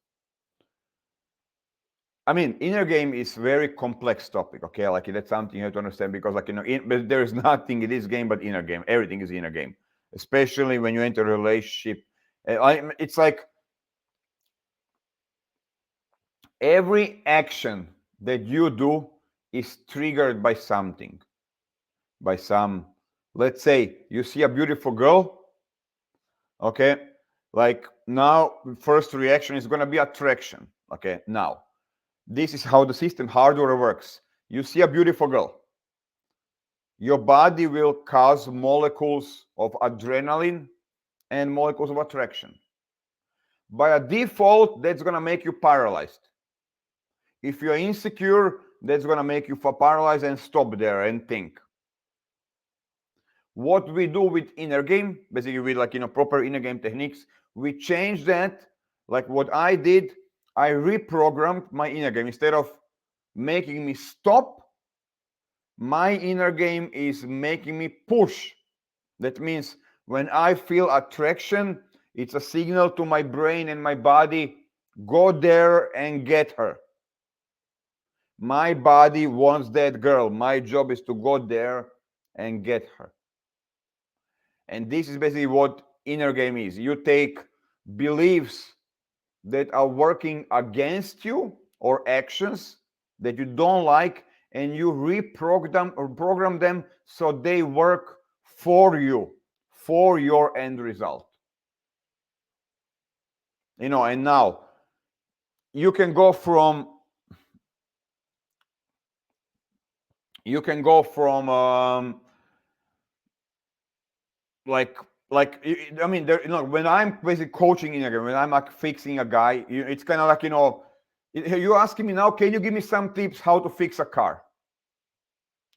I mean, inner game is very complex topic. Okay, like that's something you have to understand because, like, but there is nothing in this game but inner game. Everything is inner game, especially when you enter a relationship. It's like every action that you do is triggered by something, by some. Let's say you see a beautiful girl. Okay, like now, first reaction is gonna be attraction. Okay, now this is how the system hardware works. You see a beautiful girl, your body will cause molecules of adrenaline and molecules of attraction. By a default, that's going to make you paralyzed. If you're insecure, that's going to make you paralyzed and stop there and think. What we do with inner game, basically with like proper inner game techniques, we change that. Like what I did, I reprogrammed my inner game. Instead of making me stop, my inner game is making me push. That means when I feel attraction, it's a signal to my brain and my body, go there and get her. My body wants that girl. My job is to go there and get her. And this is basically what inner game is. You take beliefs that are working against you or actions that you don't like, and you reprogram or program them so they work for you, for your end result. And now you can go from you can go from like I mean, there, when I'm basically coaching in a game, when I'm like fixing a guy, it's kind of like you're asking me now, can you give me some tips how to fix a car?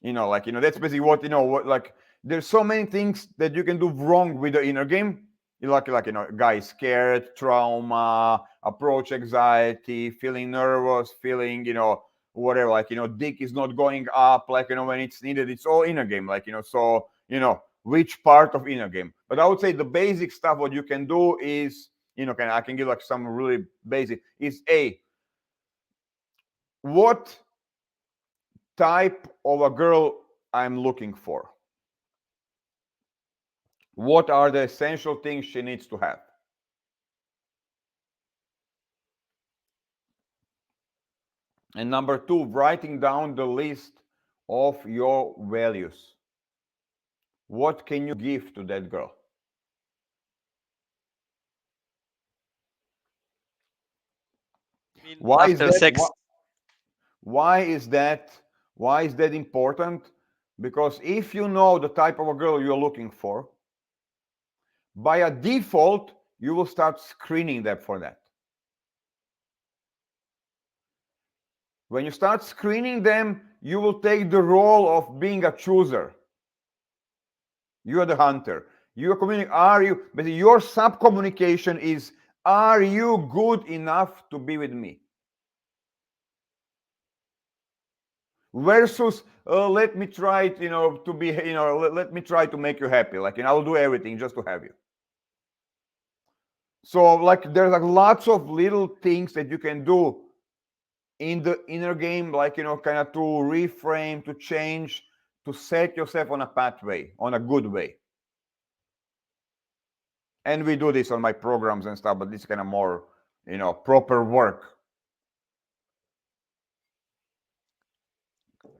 That's basically what what like. There's so many things that you can do wrong with the inner game. Guy is scared, trauma, approach anxiety, feeling nervous, feeling whatever. Dick is not going up. When it's needed, it's all inner game. So which part of inner game. But I would say the basic stuff what you can do is I can give like some really basic is what type of a girl I'm looking for. What are the essential things she needs to have? And number two, writing down the list of your values. What can you give to that girl? You mean Why is after that? sex? Why is that? Why is that important? Because if you know the type of a girl you're looking for, by a default, you will start screening them for that. When you start screening them, you will take the role of being a chooser. You are the hunter. You are communicating. Are you? But your sub communication is: are you good enough to be with me? Versus, let me try, to be, let me try to make you happy. I'll do everything just to have you. So, there's like lots of little things that you can do in the inner game, kind of to reframe, to change, to set yourself on a pathway, on a good way. And we do this on my programs and stuff, but this kind of more, proper work.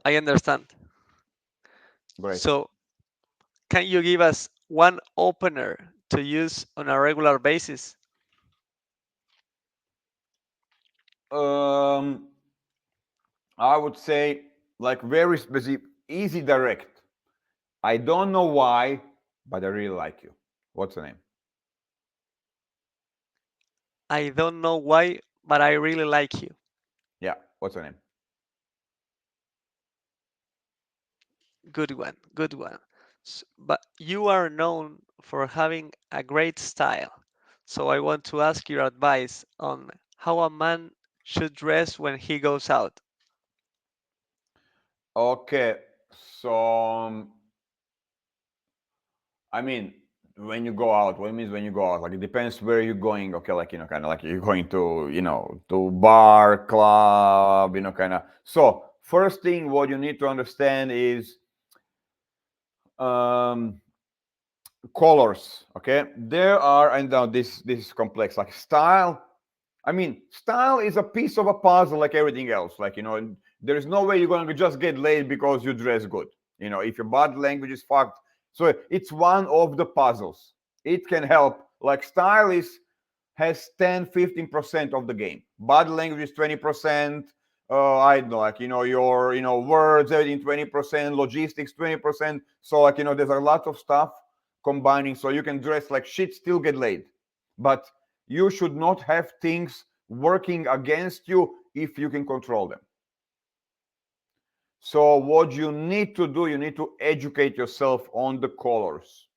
I understand. Great. So, can you give us one opener to use on a regular basis? Um, I would say very specific, easy, direct. I don't know why, but I really like you. What's the name? I don't know why, but I really like you. Yeah, what's the name? Good one, good one. But you are known for having a great style. So I want to ask your advice on how a man should dress when he goes out. Okay, so I mean, when you go out, what it means when you go out, it depends where you're going. Okay, kind of like you're going to, to bar, club, kind of. So first thing, what you need to understand is um, colors. Okay, there are, and now this is complex. Like style, I mean, style is a piece of a puzzle like everything else. There is no way you're going to just get laid because you dress good. If your body language is fucked. So it's one of the puzzles. It can help. Like style has 10-15% of the game. Body language is 20%. I don't know, your words, everything 20%, logistics 20%. So there's a lot of stuff combining. So you can dress like shit, still get laid. But you should not have things working against you if you can control them. So what you need to do, you need to educate yourself on the colors.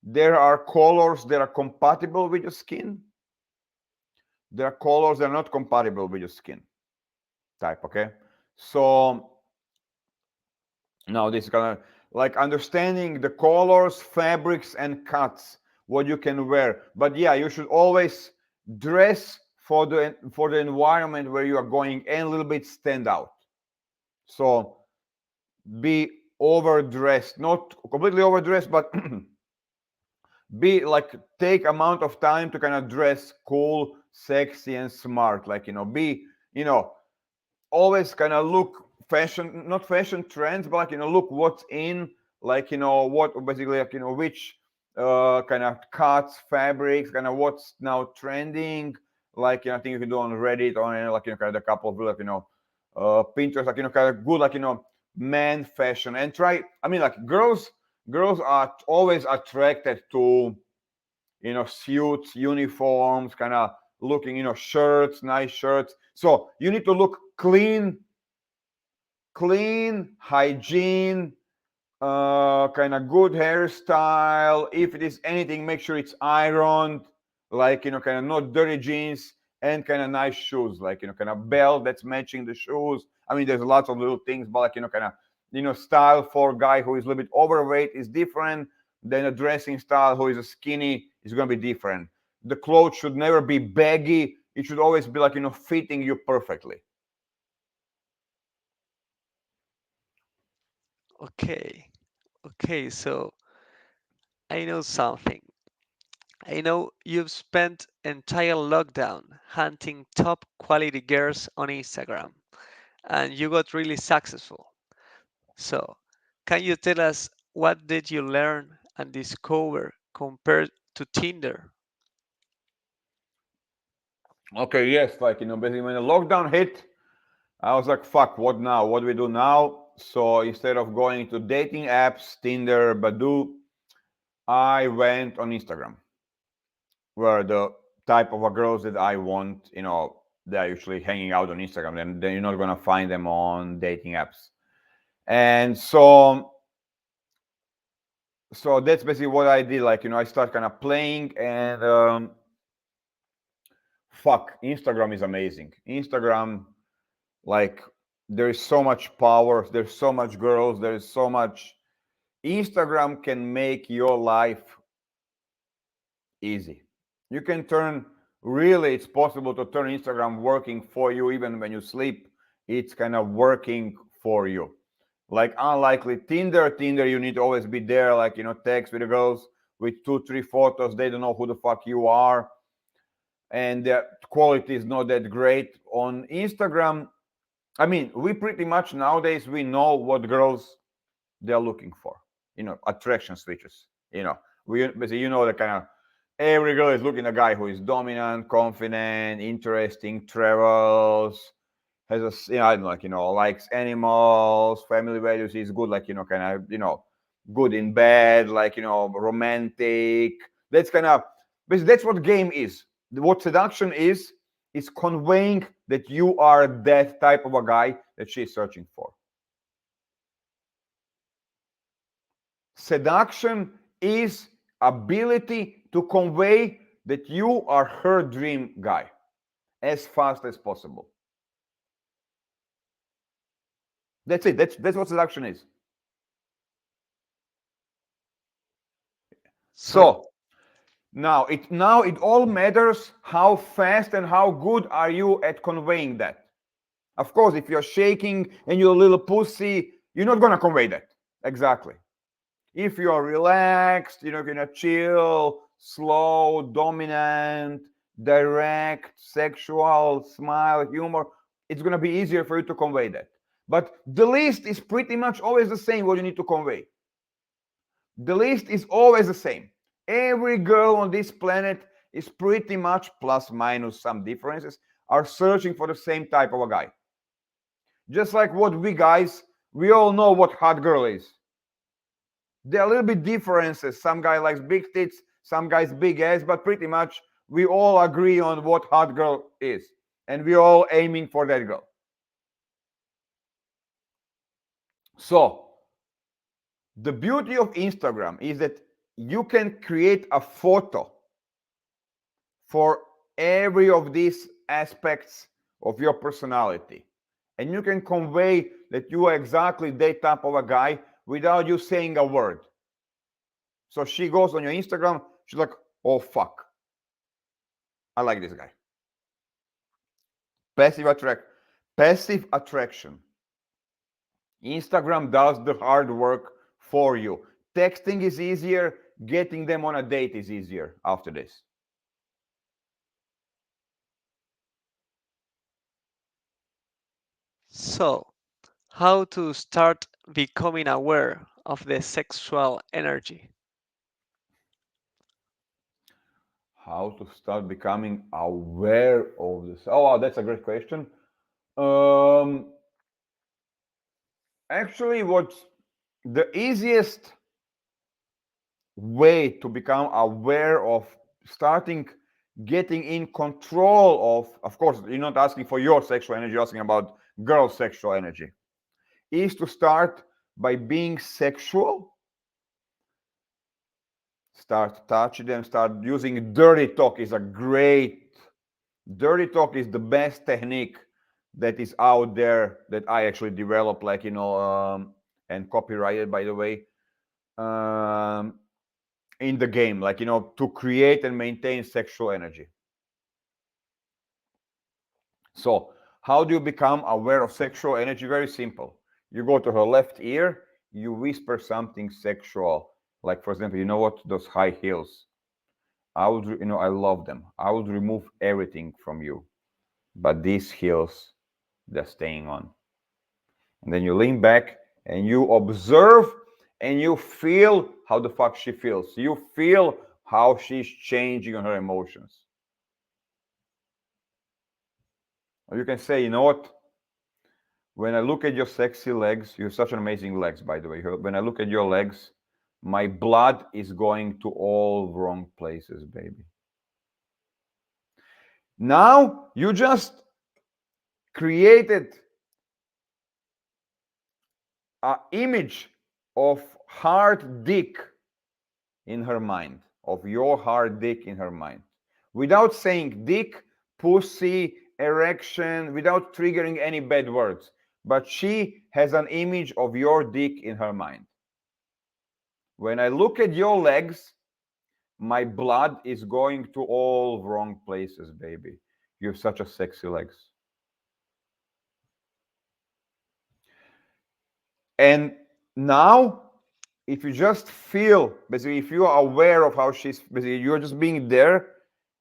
There are colors that are compatible with your skin. There are colors that are not compatible with your skin type, okay? So now this is kind of like understanding the colors, fabrics, and cuts, what you can wear. But yeah, you should always dress for the environment where you are going and a little bit stand out. So be overdressed, not completely overdressed, but be like take amount of time to kind of dress cool, sexy, and smart. Like be you know always kind of look fashion, not fashion trends, but like look what's in, like what basically like which kind of cuts, fabrics, kind of what's now trending. Like I think you can do on Reddit or like kind of a couple of like Pinterest, like kind of good like man fashion and try. I mean like girls are always attracted to suits, uniforms, kind of looking, shirts, nice shirts. So you need to look clean, hygiene, kind of good hairstyle. If it is anything, make sure it's ironed, like kind of not dirty jeans and kind of nice shoes, like kind of belt that's matching the shoes. I mean, there's lots of little things, but like kind of style for a guy who is a little bit overweight is different than a dressing style who is a skinny is going to be different. The clothes should never be baggy. It should always be like fitting you perfectly. Okay, okay, so I know something. I know you've spent entire lockdown hunting top quality girls on Instagram and you got really successful. So, can you tell us what did you learn and discover compared to Tinder? Okay, yes, like basically when the lockdown hit, I was like, fuck, what now? What do we do now? So instead of going to dating apps, Tinder, Badoo, I went on Instagram, where the type of a girls that I want, they're usually hanging out on Instagram. Then you're not gonna find them on dating apps. And so that's basically what I did. Like, I start kind of playing and fuck, Instagram is amazing. Instagram, like, there is so much power, there's so much girls, there's so much. Instagram can make your life easy. You can turn, really, it's possible to turn Instagram working for you even when you sleep. It's kind of working for you. Like, unlikely Tinder, you need to always be there, like, text with the girls with two, three photos. They don't know who the fuck you are. And the quality is not that great. On Instagram, I mean, we pretty much nowadays, we know what girls they're looking for. Attraction switches. We basically the kind of every girl is looking at a guy who is dominant, confident, interesting, travels, has a I don't know, like likes animals, family values is good, like kind of good in bed, like romantic. That's kind of basically that's what game is. What seduction is conveying that you are that type of a guy that she's searching for. Seduction is ability to convey that you are her dream guy as fast as possible. That's it. That's what seduction is. So, So now it all matters how fast and how good are you at conveying that. Of course, if you're shaking and you're a little pussy, you're not gonna convey that. Exactly. If you're relaxed, gonna chill, slow, dominant, direct, sexual, smile, humor, it's gonna be easier for you to convey that. But the list is pretty much always the same what you need to convey. The list is always the same. Every girl on this planet is pretty much plus minus some differences are searching for the same type of a guy. Just like what we guys, we all know what hot girl is. There are a little bit differences. Some guy likes big tits, some guys big ass, but pretty much we all agree on what hot girl is, and we all aiming for that girl. So the beauty of Instagram is that you can create a photo for every of these aspects of your personality. And you can convey that you are exactly that type of a guy without you saying a word. So she goes on your Instagram, she's like, oh fuck, I like this guy. Passive attract, passive attraction. Instagram does the hard work for you. Texting is easier, getting them on a date is easier after this. So, how to start becoming aware of the sexual energy? How to start becoming aware of this? Oh, wow, that's a great question. Um, Actually, what's the easiest way to become aware of starting getting in control of course, you're not asking for your sexual energy, you're asking about girls' sexual energy, is to start by being sexual, start touching them, start using dirty talk is a great dirty talk is the best technique that is out there that I actually developed, like, and copyrighted, by the way, um, in the game, like, to create and maintain sexual energy. So, how do you become aware of sexual energy? Very simple. You go to her left ear, you whisper something sexual, like, for example, you know what, those high heels, I love them. I would remove everything from you, but these heels, they're staying on. And then you lean back and you observe and you feel how the fuck she feels. You feel how she's changing on her emotions. Or you can say, you know what? When I look at your sexy legs, you have such an amazing legs, by the way. When I look at your legs, my blood is going to all wrong places, baby. Now you just created an image of hard dick in her mind, of your hard dick in her mind, without saying dick, pussy, erection, without triggering any bad words. But she has an image of your dick in her mind. When I look at your legs, my blood is going to all wrong places, baby. You have such a sexy legs. And now, if you just feel, basically, if you are aware of how she's, basically, you're just being there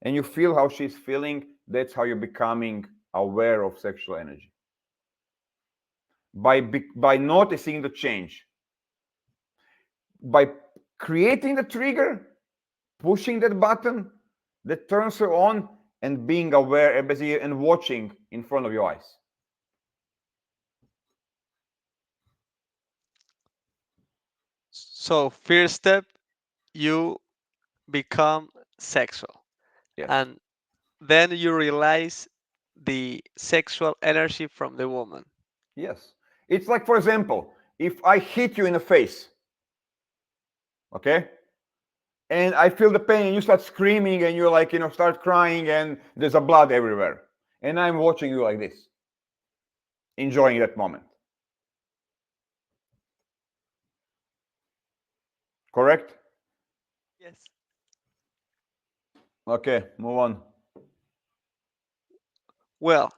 and you feel how she's feeling, that's how you're becoming aware of sexual energy. By noticing the change, by creating the trigger, pushing that button that turns her on, and being aware and basically and watching in front of your eyes. So, first step, you become sexual, Yes. and then you realize the sexual energy from the woman. Yes. It's like, for example, if I hit you in the face, okay, and I feel the pain, and you start screaming, and you're like, start crying, and there's a blood everywhere, and I'm watching you like this, enjoying that moment. Correct? Yes. Okay, move on. Well,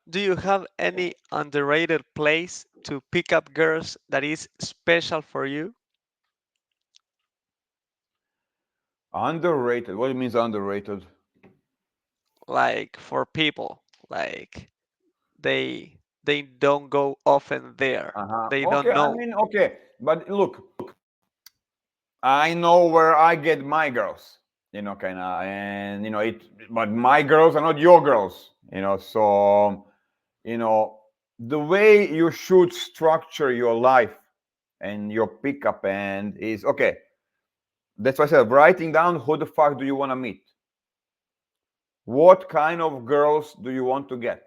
do you have any underrated place to pick up girls that is special for you? Underrated. What do you mean underrated? Like for people, like they don't go often there. Uh-huh. They Okay, don't I know. mean, okay, but look, I know where I get my girls, kind of, and but my girls are not your girls, so you know the way you should structure your life and your pickup and is okay. That's why I said writing down who the fuck do you want to meet, what kind of girls do you want to get.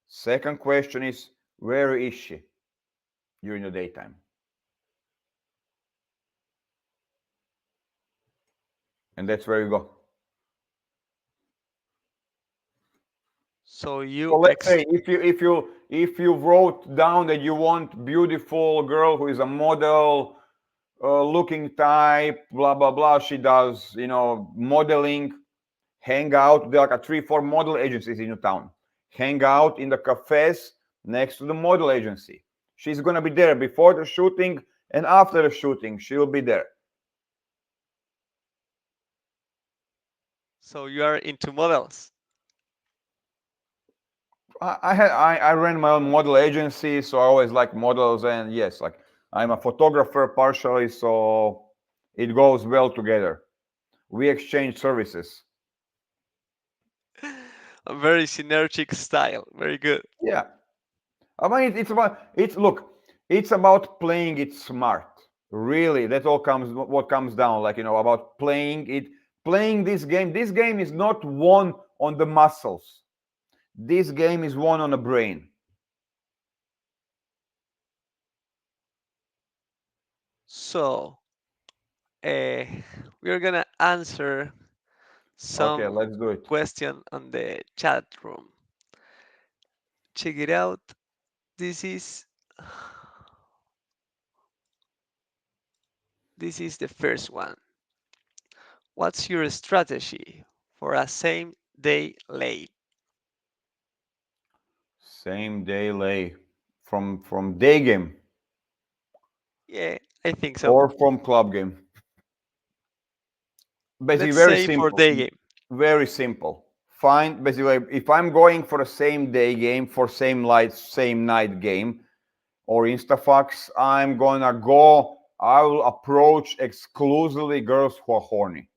Second question is, where is she? during the daytime. And that's where you go. So So you let's say if you wrote down that you want beautiful girl who is a model, looking type, blah blah blah. She does modeling. Hang out. There are like a 3 4 model agencies in your town. Hang out in the cafes next to the model agency. She's gonna be there before the shooting and after the shooting. She'll be there. so you are into models. I ran my own model agency, so I always like models, and yes, like I'm a photographer partially, so it goes well together. We exchange services. A very synergic style. Very good. Yeah, I mean it's look, it's about playing it smart. Really, that all comes what comes down, like about playing it, playing this game. This game is not won on the muscles. This game is won on the brain. So uh, we're gonna answer Okay, some let's do it. question on the chat room. Check it out. This is this is the first one. What's your strategy for a same day late? Same day lay from day game Yeah, I think so. or from club game. Basically, Let's very say for simple. day game. Very simple. Find basically if I'm going for the same day game for same light, same night game or Instafox, I'm gonna go. I will approach exclusively girls who are horny.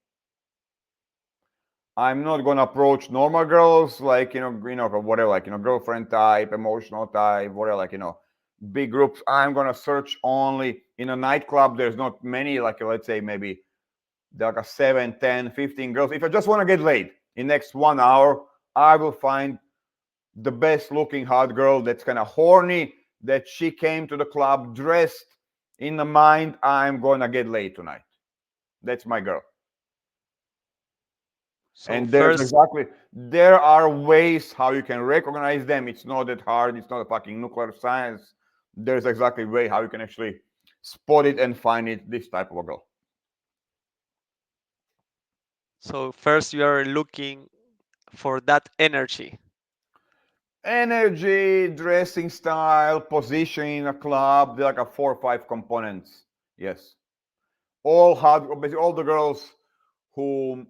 I'm not gonna approach normal girls like whatever, like girlfriend type, emotional type, whatever, like big groups. I'm gonna search only in a nightclub. There's not many, like let's say maybe there are like a 7, 10, 15 girls. If I just want to get laid in next 1 hour, I will find the best looking hot girl that's kind of horny, that she came to the club dressed in the mind I'm gonna get laid tonight. That's my girl. So And there's first, exactly, there are ways how you can recognize them. It's not that hard. It's not a fucking nuclear science. There's exactly way how you can actually spot it and find it. This type of a girl. so first, you are looking for that energy. Energy, dressing style, position in a club. There are like a 4 or 5 components. Yes, all hard. Basically, all the girls who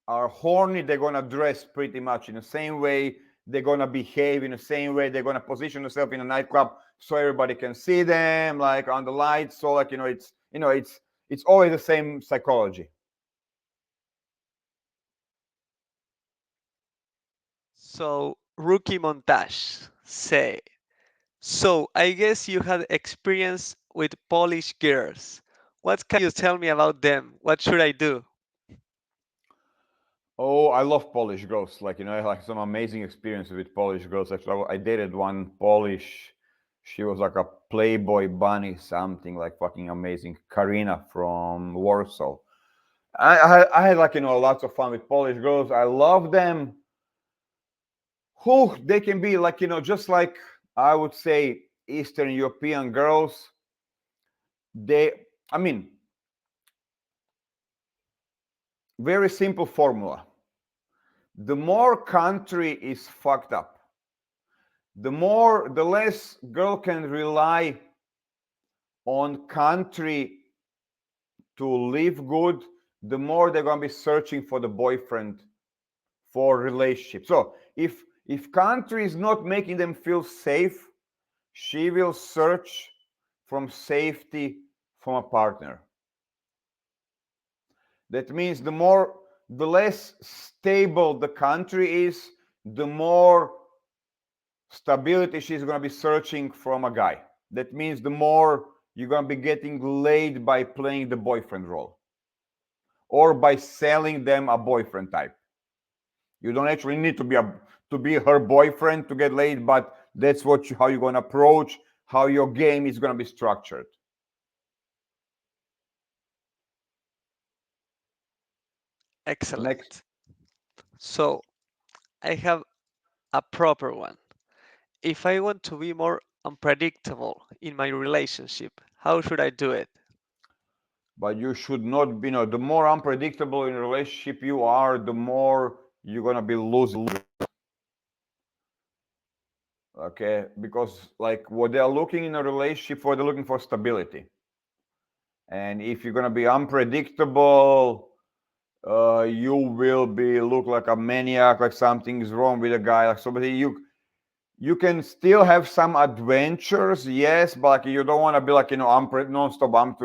are horny, they're gonna dress pretty much in the same way. They're gonna behave in the same way. They're gonna position themselves in a nightclub so everybody can see them, like on the lights. So like it's always the same psychology. So rookie montage. Say. So I guess you had experience with Polish girls. What can you tell me about them? What should I do? Oh, I love Polish girls. Like I had like some amazing experiences with Polish girls. Actually, I dated one Polish. She was like a Playboy bunny, something like fucking amazing. Karina from Warsaw. I had like lots of fun with Polish girls. I love them. Who they can be like just like I would say Eastern European girls. They, I mean, very simple formula. The more country is fucked up, the less girl can rely on country to live good, the more they're going to be searching for the boyfriend for relationship. So if country is not making them feel safe, she will search from safety from a partner. That means the less stable the country is, the more stability she's going to be searching from a guy. That means the more you're going to be getting laid by playing the boyfriend role or by selling them a boyfriend type. You don't actually need to be her boyfriend to get laid, but that's how you're going to approach, how your game is going to be structured. Next. Excellent. So I have a proper one. If I want to be more unpredictable in my relationship, how should I do it? But you should not be, the more unpredictable in a relationship you are, the more you're going to be losing. Okay, because like what they're looking in a relationship for, they're looking for stability. And if you're going to be unpredictable, you will be look like a maniac, like something is wrong with a guy, like somebody you can still have some adventures, yes, but like you don't want to be like non-stop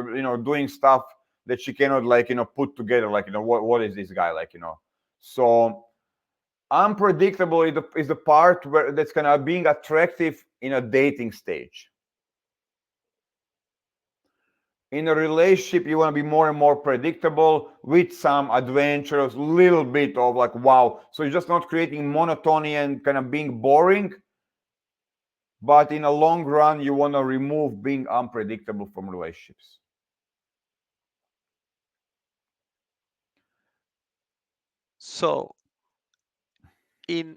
doing stuff that she cannot like put together, like what is this guy like so unpredictable is the part where that's kind of being attractive in a dating stage. In a relationship you want to be more and more predictable with some adventures, little bit of like wow, so you're just not creating monotony and kind of being boring, but in a long run you want to remove being unpredictable from relationships. So, in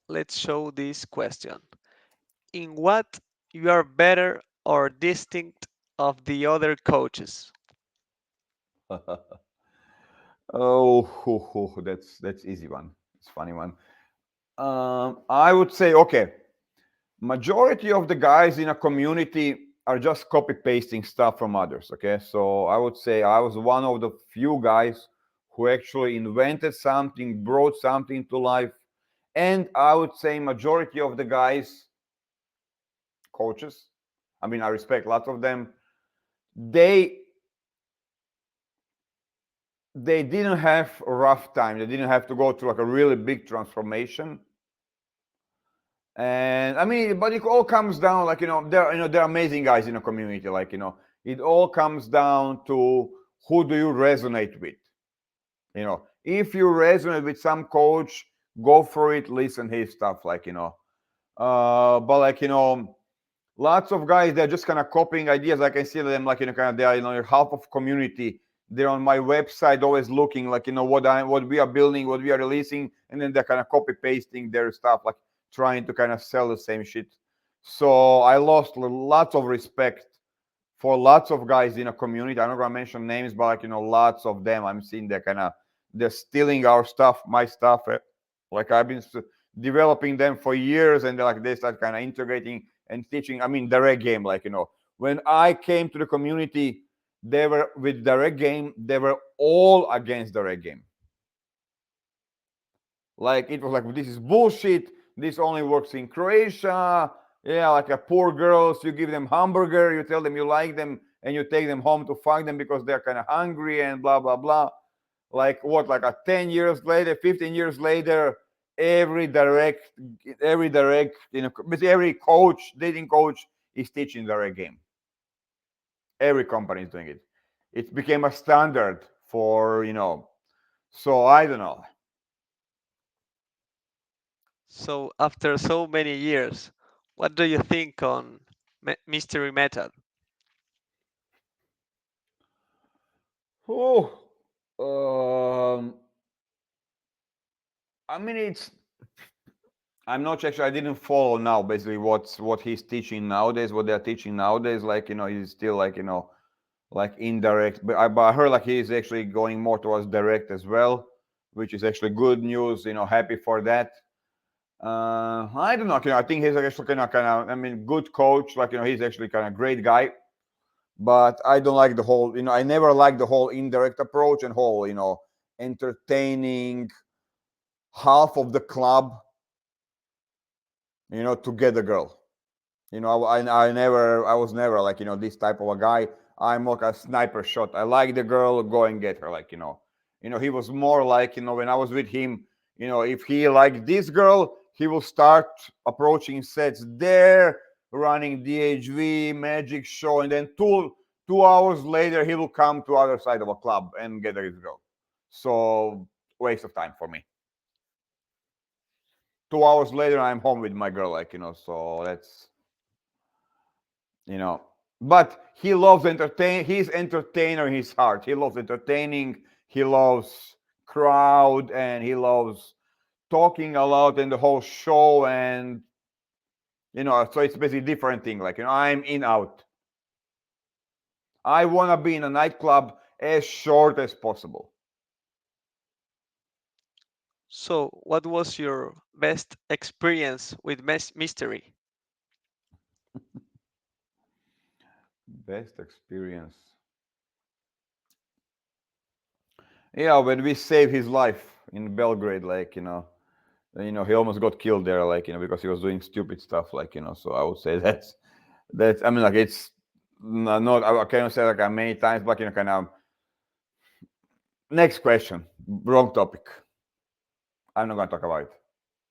let's show this question. In what you are better or distinct of the other coaches? Oh, that's easy one. It's funny one. I would say okay. Majority of the guys in a community are just copy pasting stuff from others. Okay, so I would say I was one of the few guys who actually invented something, brought something to life, and I would say majority of the guys, coaches. I mean, I respect lots of them. They they didn't have a rough time. They didn't have to go through like a really big transformation. And I mean, but it all comes down like they're amazing guys in a community. Like it all comes down to who do you resonate with. If you resonate with some coach, go for it. Listen his stuff. Like but like lots of guys they're just kind of copying ideas. I can see them like kind of they are half of community. They're on my website always looking like what we are building, what we are releasing, and then they're kind of copy pasting their stuff, like trying to kind of sell the same shit. So I lost lots of respect for lots of guys in a community. I'm not gonna mention names, but like lots of them I'm seeing they're stealing our stuff, my stuff. Like I've been developing them for years, and they start kind of integrating and teaching. I mean, direct game. Like when I came to the community, they were with direct game. They were all against direct game. Like it was like this is bullshit. This only works in Croatia. Yeah, like a poor girls, you give them hamburger, you tell them you like them, and you take them home to fuck them because they're kind of hungry and blah blah blah. Like what? Like a 10 years later, 15 years later, every direct, basically every coach, dating coach, is teaching direct game. Every company is doing it. It became a standard for. So I don't know. So, after so many years, what do you think on mystery method? Oh, um, I mean, I'm not actually. I didn't follow now. Basically, what he's teaching nowadays, what they're teaching nowadays. Like he's still like like indirect. But I heard like he's actually going more towards direct as well, which is actually good news. Happy for that. I don't know. I think he's actually kind of. I mean, good coach. Like he's actually kind of great guy. But I don't like the whole. I never liked the whole indirect approach and whole. Entertaining half of the club. To get a girl. I was never like this type of a guy. I'm like a sniper shot. I like the girl, go and get her. Like he was more like when I was with him. If he liked this girl, he will start approaching sets there, running DHV magic show, and then two hours later he will come to other side of a club and get his girl. So waste of time for me. 2 hours later I'm home with my girl. Like so that's you know. But he loves entertain. He's entertainer in his heart. He loves entertaining. He loves crowd, and he loves talking a lot in the whole show. And so it's basically different thing. Like I'm in out. I wanna be in a nightclub as short as possible. So, what was your best experience with mystery? Best experience. Yeah, when we saved his life in Belgrade, like he almost got killed there, like because he was doing stupid stuff, like So I would say that's. I mean, like it's not. I cannot say like many times, but kind of. Next question. Wrong topic. I'm not gonna talk about it.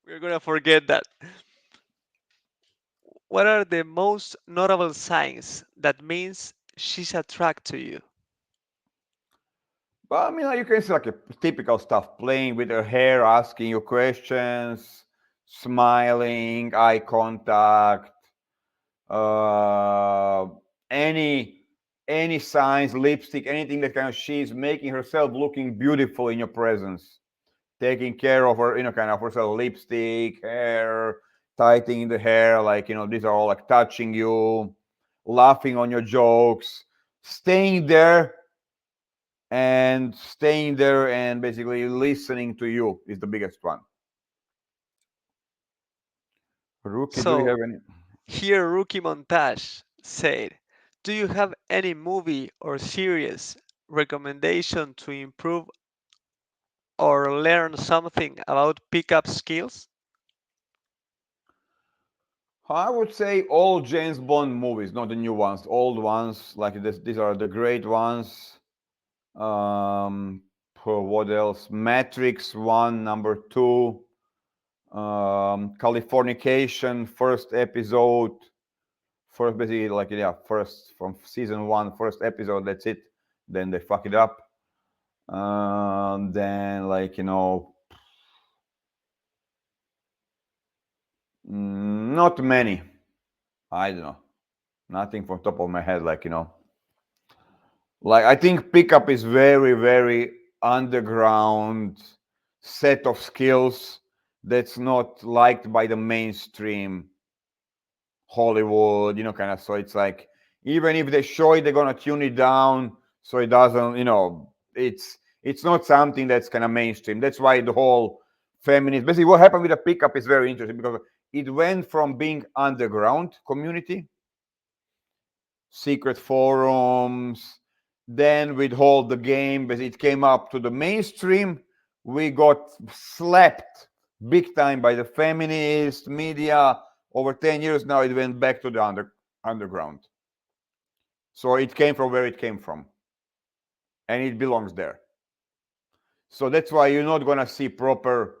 We're gonna forget that. What are the most notable signs that means she's attracted to you? But I mean, like, you can see like a typical stuff: playing with her hair, asking you questions, smiling, eye contact, uh, any any signs, lipstick, anything that kind of she's making herself looking beautiful in your presence, taking care of her, kind of herself, lipstick, hair, tightening the hair, like these are all like touching you, laughing on your jokes, staying there and basically listening to you is the biggest one. Rookie, do you So, have any? here Rookie Montage said, do you have any movie or series recommendation to improve or learn something about pickup skills? I would say all James Bond movies, not the new ones, old ones. Like this, these are the great ones. Um, what else? Matrix one, number two. Californication, first episode. First, basically, like first from season one, first episode. That's it. Then they fuck it up. Then not many. I don't know. Nothing from top of my head. Like I think pickup is very, very underground set of skills that's not liked by the mainstream Hollywood, kind of. So it's like even if they show it, they're gonna tune it down so it doesn't, it's not something that's kind of mainstream. That's why the whole feminist basically what happened with the pickup is very interesting because it went from being underground community, secret forums, then with whole the game, as it came up to the mainstream, we got slapped big time by the feminist media. Over 10 years now, it went back to the underground. So it came from where it came from, and it belongs there. So that's why you're not gonna see proper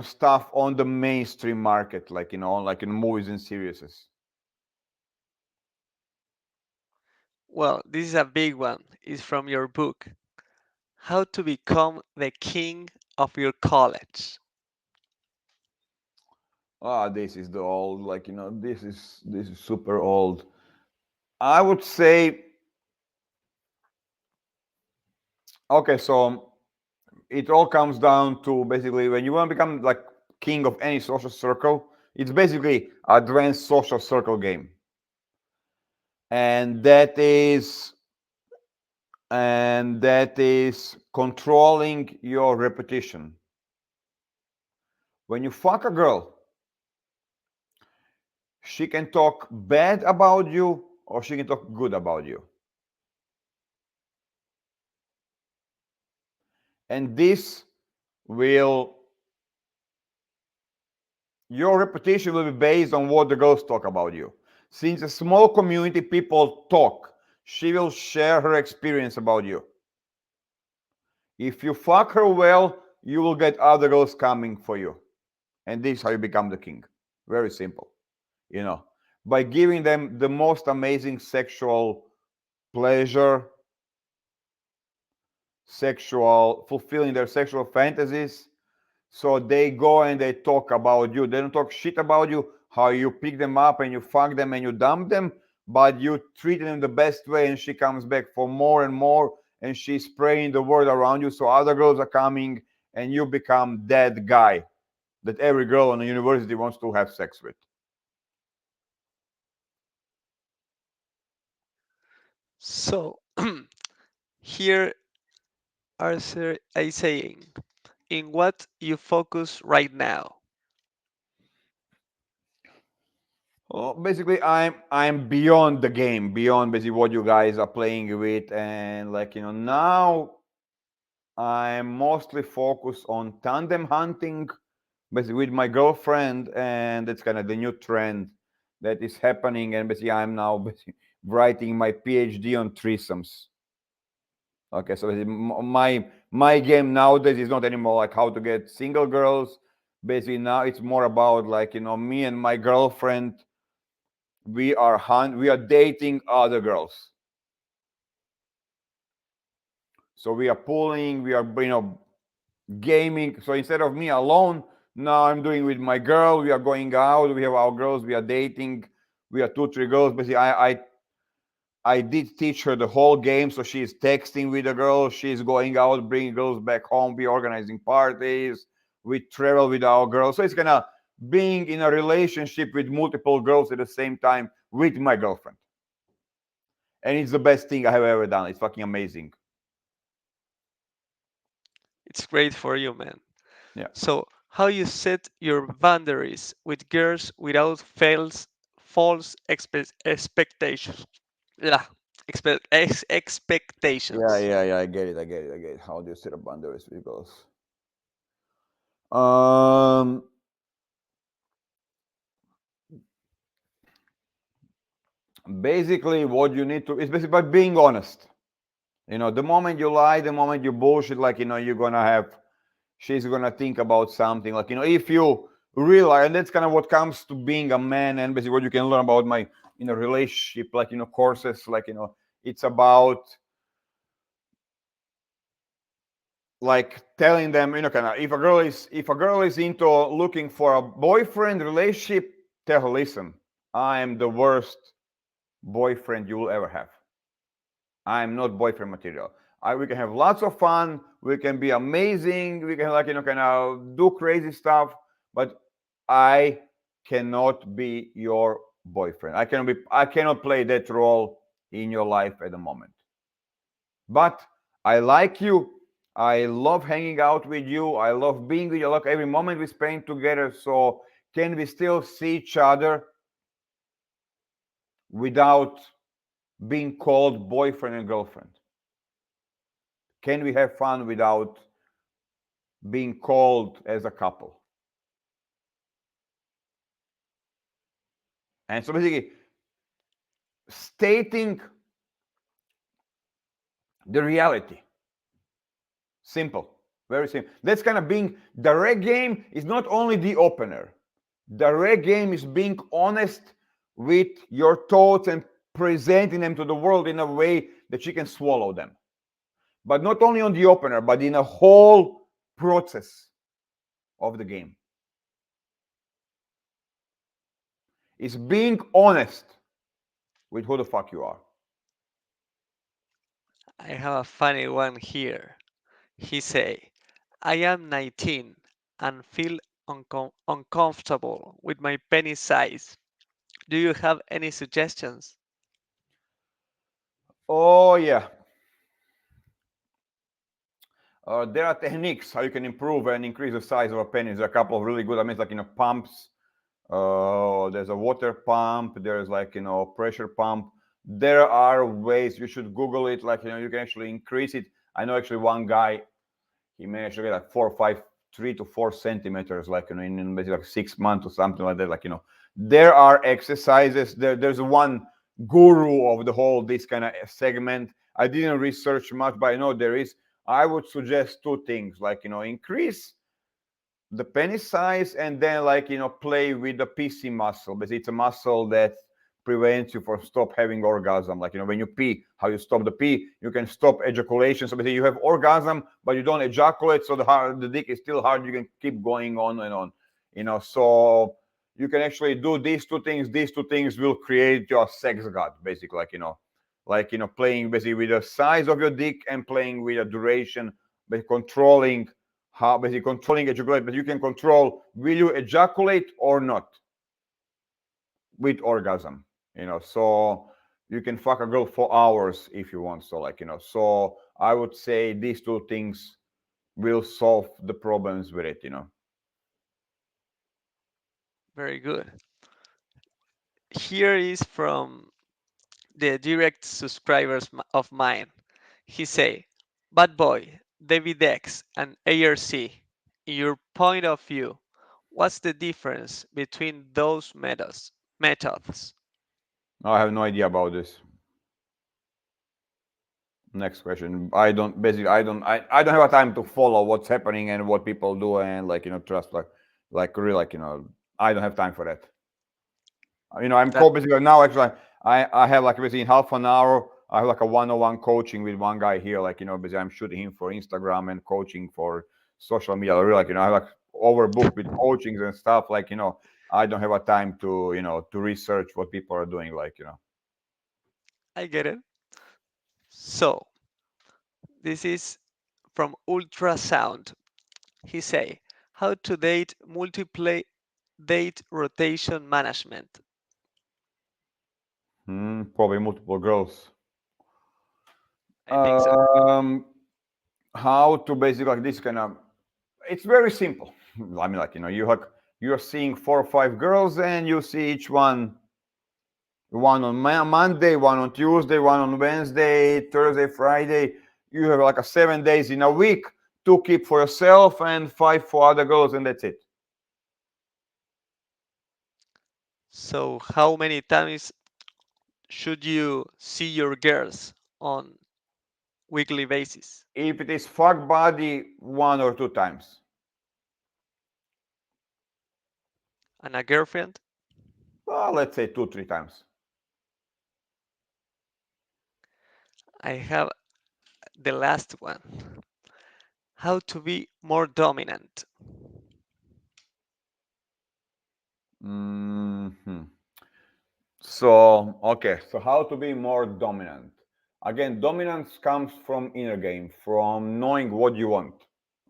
stuff on the mainstream market, like in movies and series. Well, this is a big one. It's from your book, How to Become the King of Your College. Ah, this is the old, this is super old. I would say, okay, so it all comes down to basically when you want to become like king of any social circle, it's basically advanced social circle game, and that is controlling your repetition. When you fuck a girl, she can talk bad about you or she can talk good about you, and this will your reputation will be based on what the girls talk about you. Since a small community, people talk. She will share her experience about you. If you fuck her well, you will get other girls coming for you. And this is how you become the king. Very simple. You know, by giving them the most amazing sexual pleasure, fulfilling their sexual fantasies. So they go and they talk about you. They don't talk shit about you. how you pick them up and you fuck them and you dump them, but you treat them the best way, and she comes back for more and more, and she's spraying the word around you, so other girls are coming, and you become that guy that every girl in the university wants to have sex with. So here are I saying in what you focus right now. Well, basically, I'm beyond the game, beyond basically what you guys are playing with, and now I'm mostly focused on tandem hunting, basically with my girlfriend, and that's kind of the new trend that is happening. And basically, I'm now basically writing my PhD on threesomes. Okay, so my game nowadays is not anymore like how to get single girls. Basically, now it's more about me and my girlfriend. We are dating other girls. So we are pulling. We are gaming. So instead of me alone, now I'm doing with my girl. We are going out. We have our girls. We are dating. We are two, three girls. Basically, I did teach her the whole game. So she's texting with the girls. She's going out, bringing girls back home. We organizing parties. We travel with our girls. So it's kind of being in a relationship with multiple girls at the same time with my girlfriend. And it's the best thing I have ever done. It's fucking amazing. It's great for you, man. Yeah. So how you set your boundaries with girls without false expectations. Yeah, Yeah, expectations. yeah, yeah. I get it. I get it. I get it. How do you set a boundaries with girls? Um, Basically, what you need to is basically by being honest. The moment you lie, the moment you bullshit, you're gonna have, she's gonna think about something. If you realize, and that's kind of what comes to being a man, and basically what you can learn about my, relationship, courses, it's about telling them, kind of, if a girl is into looking for a boyfriend relationship, tell her, listen, I am the worst boyfriend you will ever have. I'm not boyfriend material. We can have lots of fun. We can be amazing. We can kind of do crazy stuff. But I cannot be your boyfriend. I cannot play that role in your life at the moment. But I like you. I love hanging out with you. I love being with you. I love every moment we spend together. So can we still see each other without being called boyfriend and girlfriend? Can we have fun without being called as a couple? And so basically, stating the reality. Simple. Very simple. That's kind of being direct game is not only the opener. Direct game is being honest with your thoughts and presenting them to the world in a way that she can swallow them. But not only on the opener, but in a whole process of the game. Is being honest with who the fuck you are. I have a funny one here. He say, I am 19 and feel uncomfortable with my penis size. Do you have any suggestions? Oh yeah. There are techniques how you can improve and increase the size of a penis. There are a couple of really good. I mean, pumps. There's a water pump. There's pressure pump. There are ways. You should Google it. You can actually increase it. I know actually one guy. He managed to get 4 or 5, 3 to 4 centimeters, in basically 6 months or something like that. There are exercises. There's one guru of the whole this kind of segment. I didn't research much, but I know there is. I would suggest two things, increase the penis size, and then play with the PC muscle, because it's a muscle that prevents you from stop having orgasm. When you pee, how you stop the pee, you can stop ejaculation. So basically you have orgasm, but you don't ejaculate, so the dick is still hard. You can keep going on and on. So you can actually do these two things. These two things will create your sex god, basically, playing basically with the size of your dick and playing with the duration, but controlling how basically controlling ejaculate. But you can control will you ejaculate or not with orgasm. So you can fuck a girl for hours if you want. So so I would say these two things will solve the problems with it. Very good. Here is from the direct subscribers of mine. He say, "Bad Boy, David X, and ARC. In your point of view, what's the difference between those methods? Methods. I have no idea about this. Next question. I don't basically I don't have a time to follow what's happening and what people do and trust really I don't have time for that. I'm That basically now actually I have like basically in half an hour I have like a one-on-one coaching with one guy here basically I'm shooting him for Instagram and coaching for social media really I have like overbooked with coachings and stuff I don't have a time to to research what people are doing I get it. So this is from Ultrasound. He say, how to date multiple date rotation management. probably multiple girls. I think so. um how to basically like this kind of it's very simple. I mean you're seeing 4 or 5 girls and you see each one on Monday, one on Tuesday, one on Wednesday, Thursday, Friday. You have like a 7 days in a week to keep for yourself and 5 for other girls, and that's it. So how many times should you see your girls on weekly basis? If it is fuck body, 1 or 2 times. And a girlfriend? Well, let's say 2, 3 times. I have the last one. How to be more dominant. hmm So, okay, so how to be more dominant? Again, dominance comes from inner game, from knowing what you want.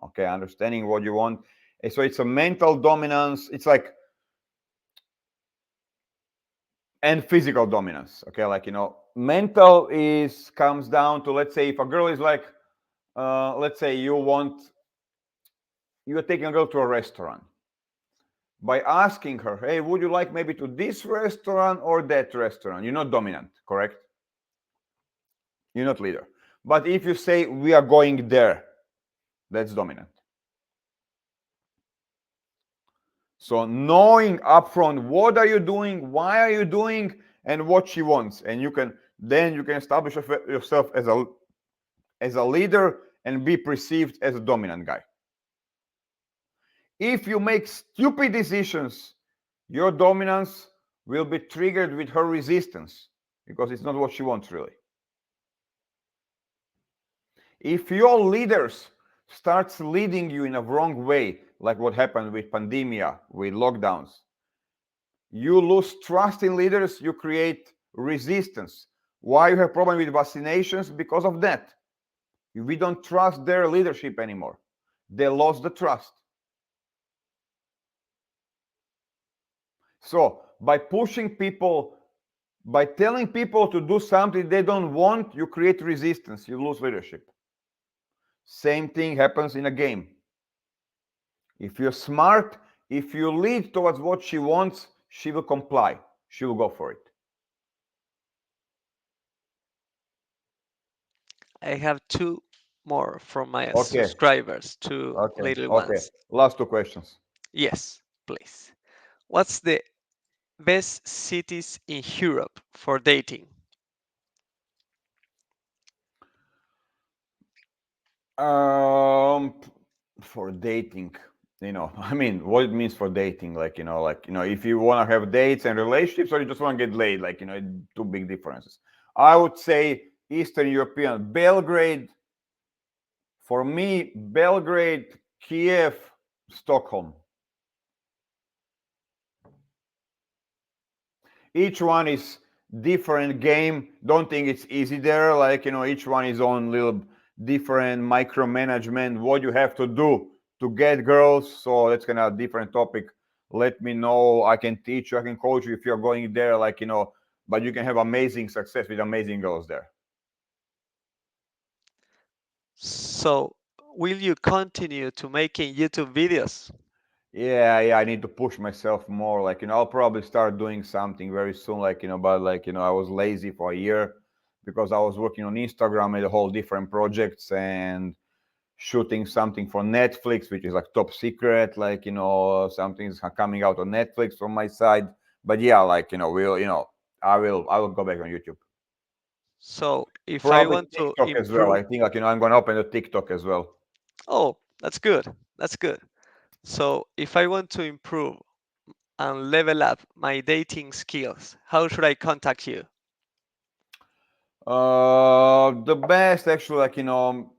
Okay, understanding what you want. And so it's a mental dominance. It's like and physical dominance. Okay, mental is comes down to let's say if a girl is like, let's say you're taking a girl to a restaurant by asking her, hey, would you like maybe to this restaurant or that restaurant? You're not dominant, correct? You're not leader. But if you say we are going there, that's dominant. So knowing upfront what are you doing, why are you doing, and what she wants, and you can establish yourself as a leader and be perceived as a dominant guy. If you make stupid decisions, your dominance will be triggered with her resistance because it's not what she wants really. If your leaders starts leading you in a wrong way, like what happened with pandemia, with lockdowns, you lose trust in leaders, you create resistance. Why you have problem with vaccinations? Because of that. We don't trust their leadership anymore. They lost the trust. So by pushing people, by telling people to do something they don't want, you create resistance, you lose leadership. Same thing happens in a game. If you're smart, if you lead towards what she wants, she will comply. She will go for it. I have two more from my Okay, subscribers, two okay, little okay. ones. Last 2 questions. Yes, please. What's the best cities in Europe for dating? Um, for dating, I mean, what it means for dating, if you want to have dates and relationships, or you just want to get laid, two big differences. I would say Eastern European, Belgrade. For me, Belgrade, Kiev, Stockholm. each one is different game. Don't think it's easy there. Like, each one is on little different micromanagement, what you have to do to get girls. So that's kind of different topic. Let me know. I can teach you, I can coach you if you're going there, like, but you can have amazing success with amazing girls there. So, will you continue to making YouTube videos? Yeah, I need to push myself more. Like, I'll probably start doing something very soon. Like, but like, I was lazy for a year because I was working on Instagram and a whole different projects and shooting something for Netflix, which is like top secret. Like, something's coming out on Netflix from my side. But yeah, like, I will go back on YouTube. So, if I Probably want to TikTok as well. improve, I think like, I'm gonna open a TikTok as well. oh, that's good. That's good. So, if I want to improve and level up my dating skills, how should I contact you? The best actually, like,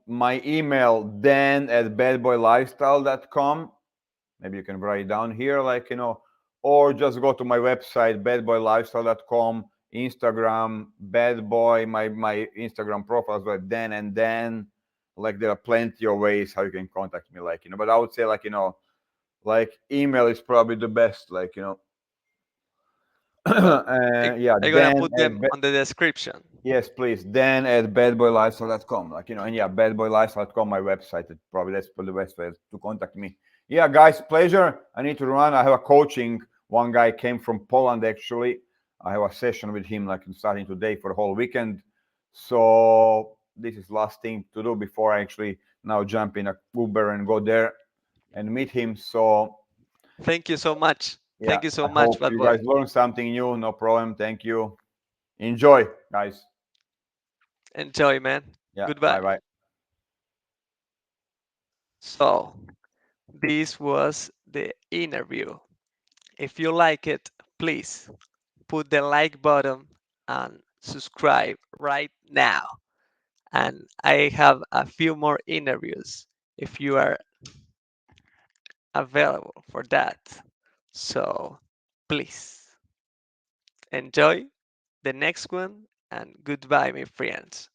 my email, Dan at badboylifestyle.com. Maybe you can write it down here, like, or just go to my website, badboylifestyle.com, Instagram, badboy, my Instagram profile as well, Dan and Dan. Like, there are plenty of ways how you can contact me, like, but I would say, like, like, email is probably the best, like, Well, yeah, I'm gonna Dan put at them on the description. Yes, please. Dan at badboylifestyle.com. Like, and yeah, badboylifestyle.com, my website. Probably that's the best way to contact me. Yeah, guys, pleasure. I need to run. I have a coaching. One guy came from Poland, actually. I have a session with him, like, starting today for the whole weekend. So this is last thing to do before I actually now jump in a Uber and go there and meet him. So Thank you so much. yeah, Thank you so I much, hope bad you boy. guys learned something new. No problem. Thank you. Enjoy, guys. Enjoy, man. Yeah, bye Goodbye. bye. So, this was the interview. If you like it, please put the like button and subscribe right now. And I have a few more interviews if you are available for that. So please enjoy the next one and goodbye, my friends.